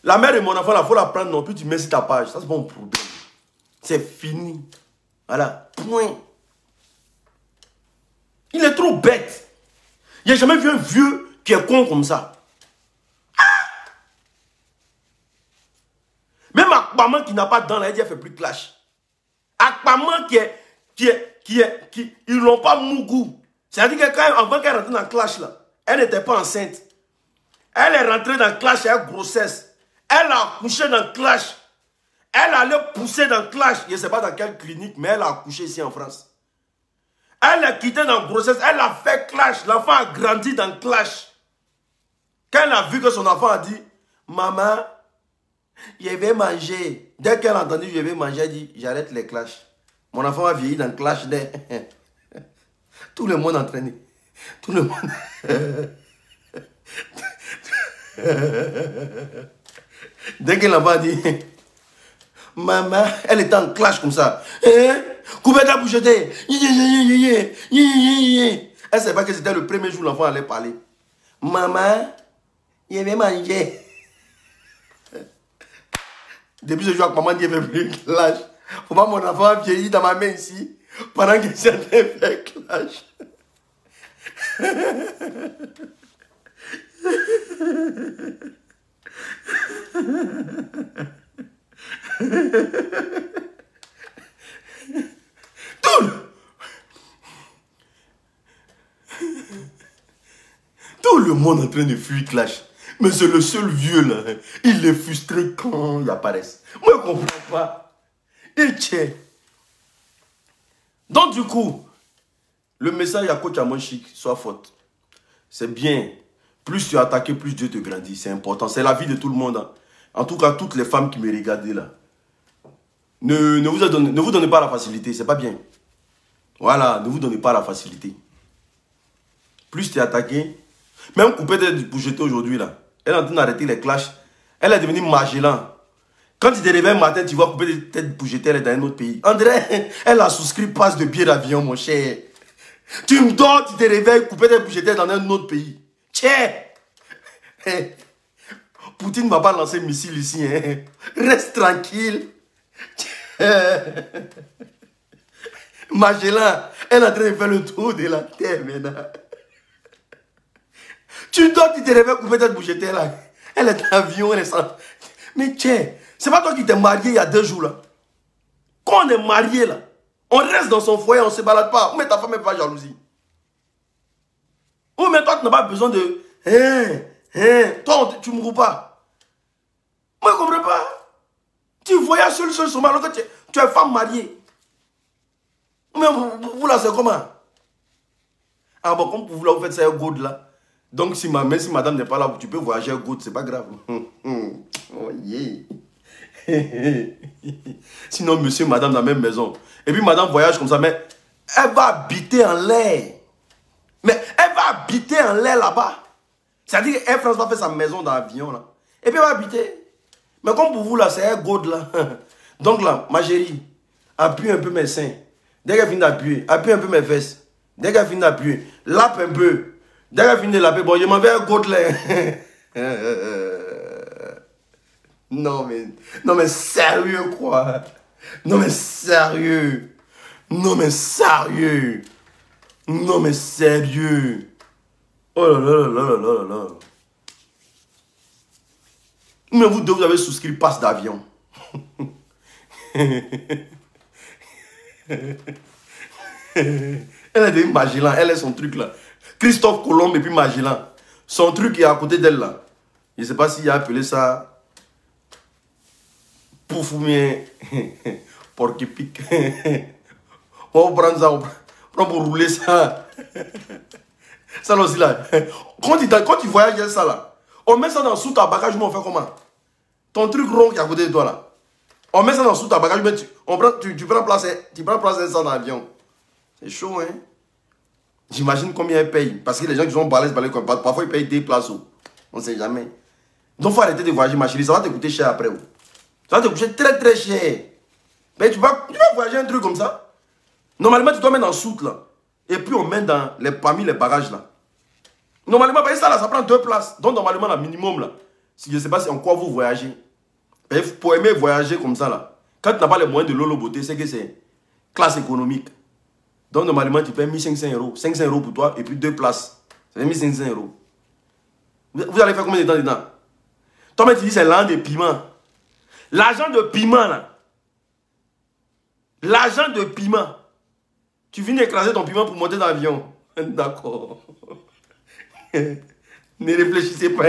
La mère de mon enfant, il faut la prendre non plus, tu mets sur ta page. Ça, c'est pas mon problème. C'est fini. Voilà. Point. Il est trop bête. Il n'y a jamais vu un vieux qui est con comme ça. Ah! Même Akpaman qui n'a pas de dents, elle dit, elle fait plus de clash. Akpaman ils n'ont pas mougou. C'est-à-dire que avant qu'elle rentre dans le clash, là, elle n'était pas enceinte. Elle est rentrée dans le clash, elle a grossesse. Elle a accouché dans le clash. Elle allait pousser dans le clash. Je ne sais pas dans quelle clinique, mais elle a accouché ici en France. Elle a quitté dans la grossesse, elle a fait clash. L'enfant a grandi dans le clash. Quand elle a vu que son enfant a dit, maman, je vais manger. Dès qu'elle a entendu je vais manger, elle dit, j'arrête les clashs. Mon enfant a vieilli dans le clash. Tout le monde entraîné. Tout le monde. Dès que l'enfant a dit, maman, elle était en clash comme ça. Coupez ta bouche. Elle ne savait pas que c'était le premier jour où l'enfant allait parler. Maman, je vais manger. Depuis ce jour, maman dit, je vais plus clash. Faut pas mon enfant vieillir dans ma main ici pendant que j'ai fait clash. Tout le monde est en train de fuir clash. Mais c'est le seul vieux là. Il est frustré quand il apparaît. Moi, je ne comprends pas. Il tient. Donc, du coup, le message à Coach Amon Chic, soit faute. C'est bien. Plus tu es attaqué, plus Dieu te grandit. C'est important. C'est la vie de tout le monde. Hein. En tout cas, toutes les femmes qui me regardent là. Ne vous donnez pas la facilité. C'est pas bien. Voilà. Ne vous donnez pas la facilité. Plus tu es attaqué. Même coupée tête pour jeter aujourd'hui là. Elle est en train d'arrêter les clashs. Elle est devenue Magellan. Quand tu te réveilles le matin, tu vois couper tête pour jeter, elle est dans un autre pays. André, elle a souscrit passe de billet d'avion, mon cher. Tu me dors, tu te réveilles, couper tête pour jeter dans un autre pays. Tiens. Poutine ne va pas lancer un missile ici. Hein. Reste tranquille. Magellan, elle est en train de faire le tour de la terre maintenant. Tu dors, tu te réveilles, couper tête pour jeter là. Elle est dans l'avion, elle est sans... Mais tiens, c'est pas toi qui t'es marié il y a 2 jours là. Quand on est marié là, on reste dans son foyer, on ne se balade pas. Ou mais ta femme n'est pas jalousie. Ou mais toi tu n'as pas besoin de... Toi tu ne me roules pas. Moi je ne comprends pas. Tu voyages seul sur alors que tu es femme mariée. Mais vous là c'est comment? Ah bon, comme pour vous là vous faites ça good là. Donc si madame n'est pas là, tu peux voyager good, c'est pas grave. Oh yeah. Sinon, monsieur, madame dans la même maison. Et puis, madame voyage comme ça, mais elle va habiter en l'air. Mais elle va habiter en l'air là-bas. C'est-à-dire qu'Air France va faire sa maison dans l'avion là. Et puis, elle va habiter. Mais comme pour vous là, c'est un god là. Donc là, ma chérie, appuie un peu mes seins. Dès qu'elle finit d'appuyer, appuie un peu mes fesses. Dès qu'elle finit d'appuyer, lape un peu. Dès qu'elle finit de laper, bon, je m'en vais à Gaudelin. Non mais sérieux quoi. Non mais sérieux. Non mais sérieux. Non mais sérieux. Oh là là là là là là. Mais vous deux, vous avez souscrit passe d'avion. Elle est de Magellan, elle est son truc là. Christophe Colomb et puis Magellan. Son truc est à côté d'elle là. Je ne sais pas s'il a appelé ça Poufoumien Porc-épic. On va prendre ça, on prend pour rouler ça. Ça là aussi là. Quand tu voyages ça là, on met ça dans sous ta bagage, mais on fait comment? Ton truc rond qui est à côté de toi là. On met ça dans sous ta bagage, mais tu prends place ça dans l'avion. C'est chaud, hein? J'imagine combien ils payent. Parce que les gens qui sont balèzes, parfois ils payent des places. On ne sait jamais. Donc il faut arrêter de voyager, ma chérie. Ça va te coûter cher après. Ça va te coûter très très cher. Mais tu vas voyager un truc comme ça. Normalement, tu dois mettre dans soute là. Et puis on met parmi les bagages là. Normalement, ça là, ça prend 2 places. Donc normalement, le minimum là. Je ne sais pas si en quoi vous voyagez. Et pour aimer voyager comme ça là. Quand tu n'as pas les moyens de Lolo Beauté, c'est que c'est classe économique. Donc normalement, tu payes 1500 €. 500 € pour toi et puis 2 places. C'est 1500 €. Vous allez faire combien de temps dedans? Toi, mais tu dis c'est l'argent de piment. L'argent de piment là. L'argent de piment. Tu finis d'écraser ton piment pour monter dans l'avion. D'accord. Ne réfléchissez pas.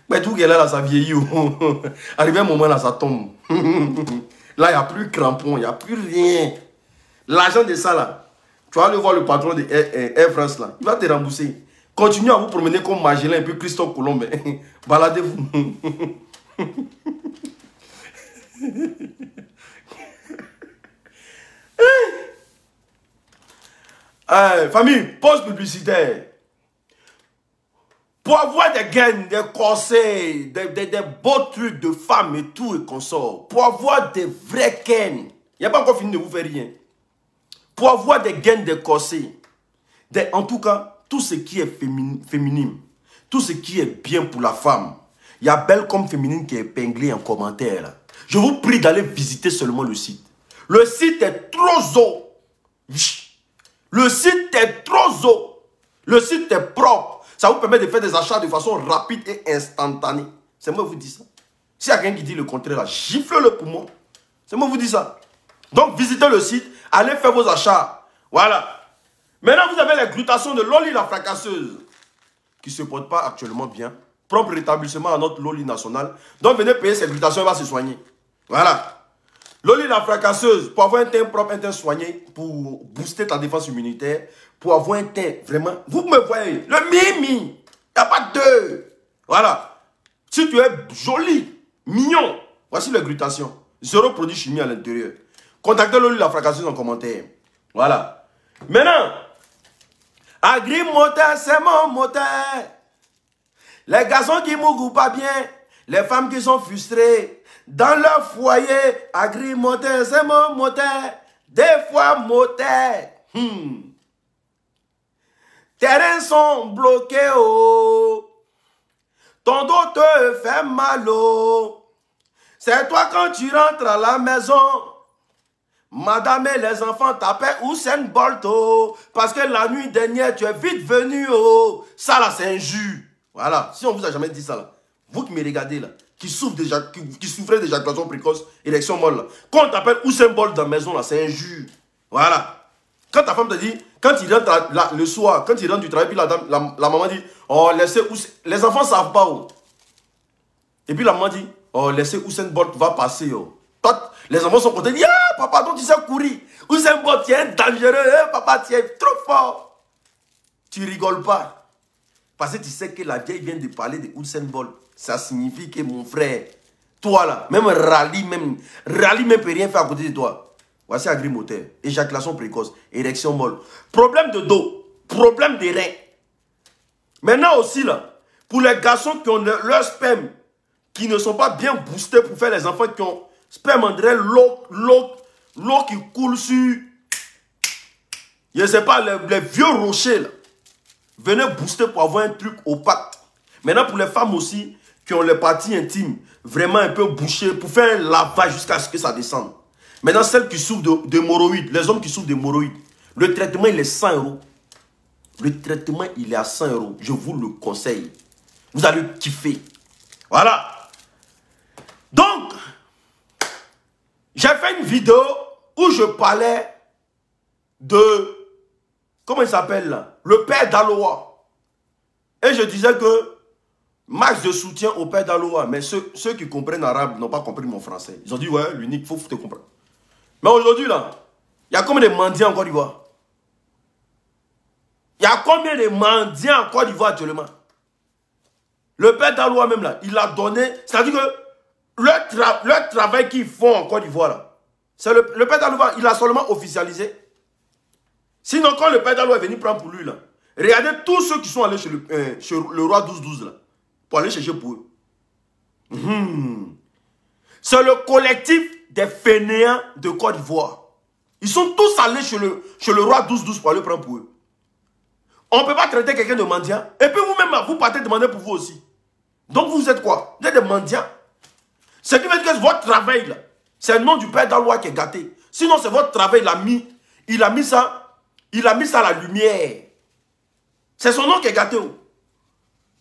Mais tout qu'elle a là, ça vieillit. Arrivé un moment là, ça tombe. Là, il n'y a plus crampon, il n'y a plus rien. L'argent de ça là, tu vas aller voir le patron de Air France là, il va te rembourser. Continuez à vous promener comme Magellan et puis Christophe Colomb. Baladez-vous. Famille, pause publicitaire. Pour avoir des gains, des conseils, des beaux trucs de femmes et tout et consorts, pour avoir des vrais gains, il n'y a pas encore fini de vous faire rien. Pour avoir des gains, des conseils, en tout cas, tout ce qui est féminin, tout ce qui est bien pour la femme, il y a Belle comme féminine qui est épinglée en commentaire. Là. Je vous prie d'aller visiter seulement le site. Le site est trop zo. Le site est trop zo. Le site est propre. Ça vous permet de faire des achats de façon rapide et instantanée. C'est moi qui vous dis ça. S'il y a quelqu'un qui dit le contraire, là, gifle-le pour moi. C'est moi qui vous dis ça. Donc, visitez le site, allez faire vos achats. Voilà. Maintenant, vous avez les glutations de Loli la fracasseuse, qui ne se porte pas actuellement bien. Propre rétablissement à notre Loli national. Donc, venez payer ces glutations, elle va se soigner. Voilà. Loli la fracasseuse, pour avoir un teint propre, un teint soigné, pour booster ta défense immunitaire, pour avoir un teint vraiment... Vous me voyez, le mimi, il n'y a pas deux. Voilà. Si tu es joli, mignon, voici les glutations. 0 produit chimique à l'intérieur. Contactez Loli la fracasseuse en commentaire. Voilà. Maintenant, Agri-Moteur, c'est mon moteur. Les garçons qui ne goûtent pas bien, les femmes qui sont frustrées, dans leur foyer, Agri-Moteur, c'est mon moteur. Des fois, moteur. Terrains sont bloqués, oh. Ton dos te fait mal, oh. C'est toi quand tu rentres à la maison. Madame et les enfants t'appellent Usain Bolt, oh. Parce que la nuit dernière, tu es vite venu, oh. Ça là, c'est un jus. Voilà. Si on vous a jamais dit ça là, vous qui me regardez là, qui souffrez d'éjaculation précoce, érection molle là, quand on t'appelle Usain Bolt dans la maison là, c'est un jus. Voilà. Quand ta femme te dit, quand il rentre le soir, quand il rentre du travail, puis la maman dit, oh, laissez Usain, les enfants ne savent pas, oh. Et puis la maman dit, oh, laissez Usain Bolt va passer, oh. Toi, les enfants sont contents, ils disent, ah, papa, donc tu sais courir. Usain Bolt, tu es dangereux, hein, papa, tu es trop fort. Tu rigoles pas. Parce que tu sais que la vieille vient de parler de Usain Bolt. Ça signifie que mon frère, toi là, même rallye peut rien faire à côté de toi. Voici Agri-Moteur, éjaculation précoce, érection molle. Problème de dos, problème des reins. Maintenant aussi là, pour les garçons qui ont leur sperme, qui ne sont pas bien boostés pour faire les enfants qui ont sperme en l'eau qui coule sur Je ne sais pas, les vieux rochers, là, venez booster pour avoir un truc opaque. Maintenant, pour les femmes aussi, qui ont les parties intimes, vraiment un peu bouchées, pour faire un lavage jusqu'à ce que ça descende. Maintenant, celles qui souffrent d'hémorroïdes, les hommes qui souffrent d'hémorroïdes, le traitement, il est 100 euros. Le traitement, il est à 100 euros. Je vous le conseille. Vous allez kiffer. Voilà. Donc, j'ai fait une vidéo où je parlais de, comment il s'appelle là? Le père d'Aloha. Et je disais que, max de soutien au père d'Aloha. Mais ceux qui comprennent arabe n'ont pas compris mon français. Ils ont dit, ouais, l'unique, il faut te comprendre. Mais aujourd'hui là, il y a combien de mendiants en Côte d'Ivoire? Il y a combien de mendiants en Côte d'Ivoire actuellement? Le père d'Aloha même là, il a donné, c'est-à-dire que leur travail qu'ils font en Côte d'Ivoire là, c'est le père d'Aloha, il a seulement officialisé. Sinon, quand le père d'Aloha est venu prendre pour lui là, regardez tous ceux qui sont allés chez le roi 12-12 là, pour aller chercher pour eux. C'est le collectif des fainéants de Côte d'Ivoire. Ils sont tous allés chez le roi 12-12 pour aller prendre pour eux. On ne peut pas traiter quelqu'un de mendiant. Et puis vous-même, vous partez demander pour vous aussi. Donc vous êtes quoi? Vous êtes des mendiants. Ce qui veut dire que votre travail, là, c'est le nom du père d'Aloha qui est gâté. Sinon, c'est votre travail, il a mis ça à la lumière. C'est son nom qui est gâté.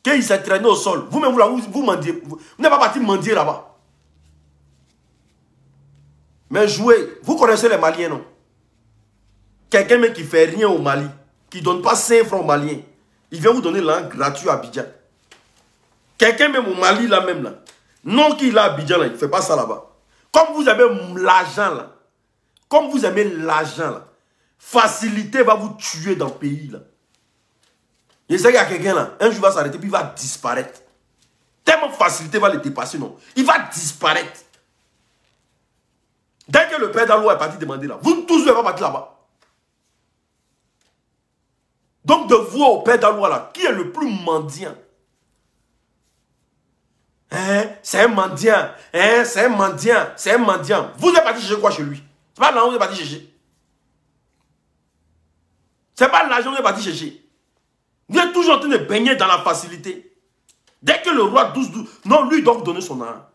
Quand il s'est traîné au sol, vous-même, vous mendiez. Vous n'êtes pas parti mendier là-bas. Mais jouez, vous connaissez les Maliens, non? Quelqu'un même qui ne fait rien au Mali, qui ne donne pas 5 francs aux Maliens, il vient vous donner l'an gratuit à Abidjan. Quelqu'un même au Mali, là même, là, non qu'il a à Abidjan, là, il ne fait pas ça là-bas. Comme vous avez l'argent, là, comme vous aimez l'argent, là, facilité va vous tuer dans le pays, là. Je sais qu'il y a quelqu'un, là, un jour il va s'arrêter, puis il va disparaître. Tellement facilité va le dépasser, non? Il va disparaître. Dès que le père d'Aloha est parti demander là, vous tous ne pouvez pas partir là-bas. Donc de voir au père d'Aloha là, qui est le plus mendiant? Hein? C'est un mendiant. Hein? C'est un mendiant. C'est un mendiant. Vous êtes parti chercher quoi chez lui? C'est pas l'argent que vous êtes parti chercher. C'est pas l'argent que vous êtes parti chercher. Vous êtes toujours en train de baigner dans la facilité. Dès que le roi 12-12, non, lui il doit vous donner son argent.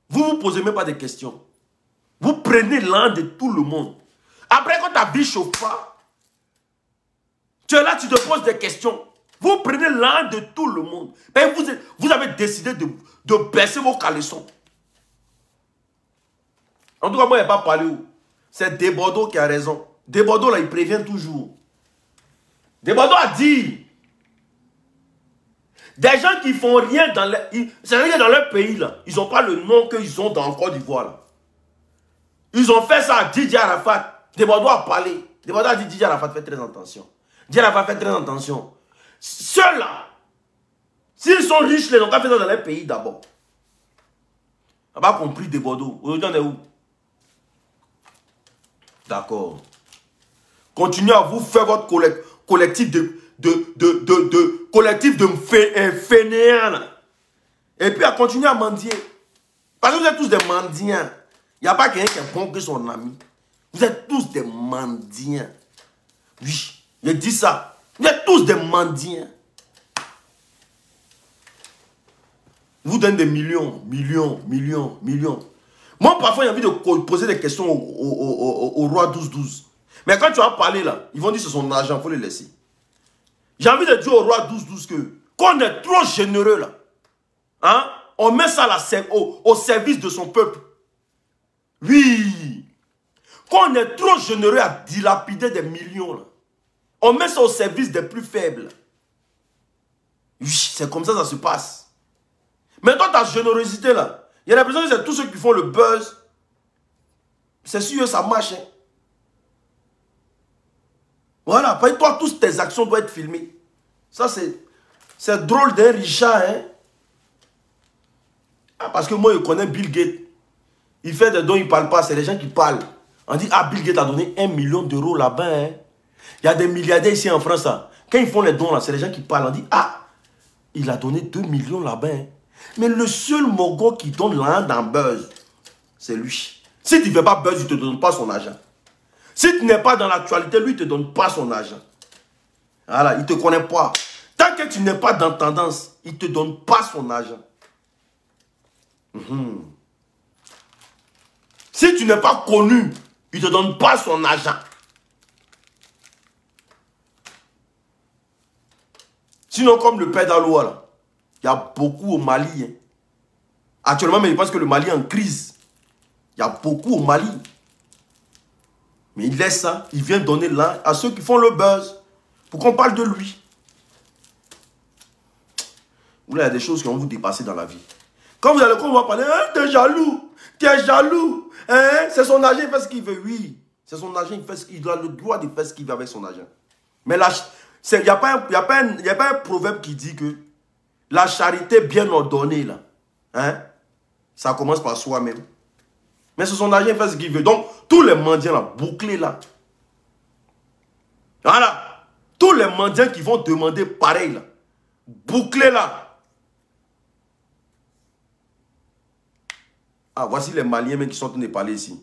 Vous ne vous posez même pas de questions. Vous prenez l'âme de tout le monde. Après, quand ta vie chauffe pas, tu es là, tu te poses des questions. Vous prenez l'âme de tout le monde. Mais vous avez décidé de baisser vos caleçons. En tout cas, moi, il n'y a pas parlé où. C'est Desbordeaux qui a raison. Desbordeaux, là, il prévient toujours. Desbordeaux a dit, des gens qui font rien dans c'est-à-dire que dans leur pays, là, ils n'ont pas le nom qu'ils ont dans le Côte d'Ivoire, là. Ils ont fait ça à Didier Arafat. Desbordeaux a parlé. Desbordeaux a dit, Didier Arafat, faites très attention. Didier Arafat, faites très attention. Ceux-là, s'ils sont riches, ils n'ont pas fait ça dans leur pays d'abord. On n'a pas compris Desbordeaux. Aujourd'hui, on est où? D'accord. Continuez à vous faire votre collectif collectif de fainéants. Et puis à continuer à mendier. Parce que vous êtes tous des mendiants. Il n'y a pas quelqu'un qui est bon que son ami. Vous êtes tous des mendiants. Oui, je dis ça. Vous êtes tous des mendiants. Vous donnez des millions. Moi, parfois, j'ai envie de poser des questions au roi 12-12. Mais quand tu vas parler là, ils vont dire que c'est son argent, il faut le laisser. J'ai envie de dire au roi 12-12 que quand on est trop généreux là, hein, on met ça là, au service de son peuple. Oui. Quand on est trop généreux à dilapider des millions là, on met ça au service des plus faibles. Oui, c'est comme ça se passe. Mais toi, ta générosité là, il y a l'impression que c'est tous ceux qui font le buzz. C'est sûr, ça marche. Hein. Voilà, toi, toutes tes actions doivent être filmées. Ça, c'est drôle d'un Richard. Hein? Ah, parce que moi, je connais Bill Gates. Il fait des dons, il ne parle pas. C'est les gens qui parlent. On dit, ah, Bill Gates a donné 1 million d'euros là-bas. Hein? Il y a des milliardaires ici en France. Là. Quand ils font les dons, c'est les gens qui parlent. On dit, ah, il a donné 2 millions là-bas. Hein? Mais le seul Mogo qui donne l'argent dans Buzz, c'est lui. Si tu ne fais pas Buzz, il ne te donne pas son argent. Si tu n'es pas dans l'actualité, lui, il ne te donne pas son argent. Voilà, il ne te connaît pas. Tant que tu n'es pas dans tendance, il ne te donne pas son argent. Si tu n'es pas connu, il ne te donne pas son argent. Sinon, comme le père d'Aloua, là, il y a beaucoup au Mali. Hein. Actuellement, mais je pense que le Mali est en crise. Il y a beaucoup au Mali. Mais il laisse ça, il vient donner là à ceux qui font le buzz. Pour qu'on parle de lui. Vous, là, il y a des choses qui vont vous dépasser dans la vie. Quand vous allez, quand on va parler, hein, t'es jaloux, hein, c'est son argent, il fait ce qu'il veut, oui. C'est son argent, il a le droit de faire ce qu'il veut avec son argent. Mais il n'y a pas un proverbe qui dit que la charité bien ordonnée, là, hein, ça commence par soi-même. Mais c'est son argent, il fait ce qu'il veut. Donc, tous les mendiants, là, bouclés, là. Voilà. Tous les mendiants qui vont demander pareil, là, bouclés, là. Ah, voici les Maliens même qui sont en train de parler ici.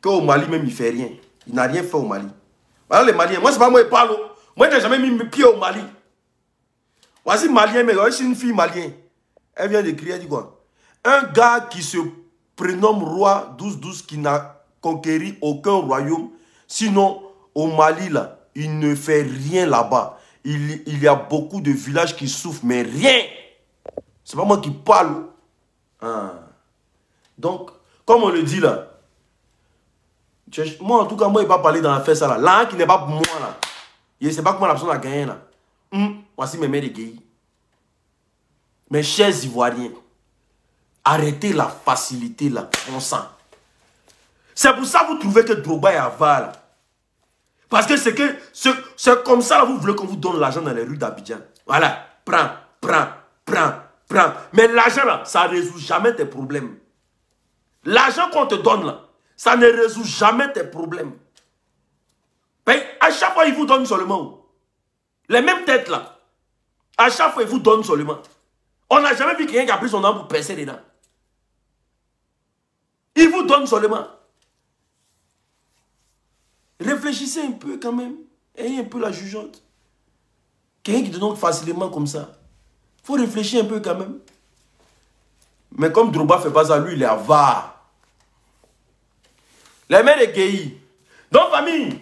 Qu'au Mali même, il ne fait rien. Il n'a rien fait au Mali. Voilà les Maliens. Moi, c'est pas moi qui parle. Moi, je n'ai jamais mis mes pieds au Mali. Voici Malien, mais c'est une fille malienne. Elle vient d'écrire, elle dit quoi? Un gars qui se prénomme roi 12-12 qui n'a conquéri aucun royaume. Sinon, au Mali, là, il ne fait rien là-bas. Il y a beaucoup de villages qui souffrent, mais rien. C'est pas moi qui parle. Ah. Donc, comme on le dit là, moi en tout cas, moi, il va pas parler dans l'affaire ça là. Là, qui n'est pas pour moi là. Je ne sais pas comment la personne a gagné là. Voici mes mères de gays. Mes chers Ivoiriens, arrêtez la facilité là, on sent. C'est pour ça que vous trouvez que Drogba est avare là. Parce que c'est comme ça là, vous voulez qu'on vous donne l'argent dans les rues d'Abidjan. Voilà, prends. Mais l'argent là, ça ne résout jamais tes problèmes. L'argent qu'on te donne là, ça ne résout jamais tes problèmes. Mais à chaque fois, ils vous donnent seulement. Les mêmes têtes là. À chaque fois, ils vous donnent seulement. On n'a jamais vu quelqu'un qui a pris son arme pour percer dedans. Ils vous donnent seulement. Réfléchissez un peu quand même. Ayez un peu la jugeote. Quelqu'un qui te donne facilement comme ça. Il faut réfléchir un peu quand même. Mais comme Drogba ne fait pas ça, lui, il est avare. Les mains de Guéhi. Donc, famille,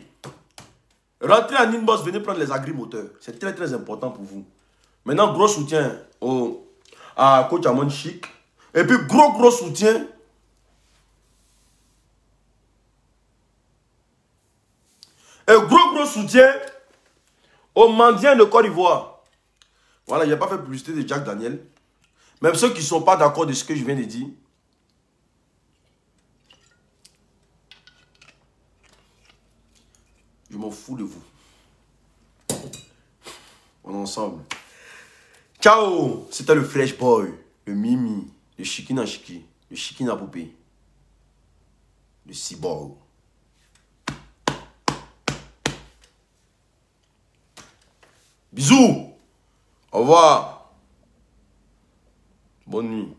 rentrez en inbox, venez prendre les agrimoteurs. C'est très, très important pour vous. Maintenant, gros soutien à Coach Amon Chic. Et puis, gros soutien gros soutien aux mendiants de Côte d'Ivoire. Voilà, je n'ai pas fait publicité de Jack Daniel. Même ceux qui ne sont pas d'accord de ce que je viens de dire. Je m'en fous de vous. On est ensemble. Ciao. C'était le Fresh Boy, le Mimi, le Chikina Chiki, le Chikina Poupée, le Cyborg. Bisous. Au revoir. Bonne nuit.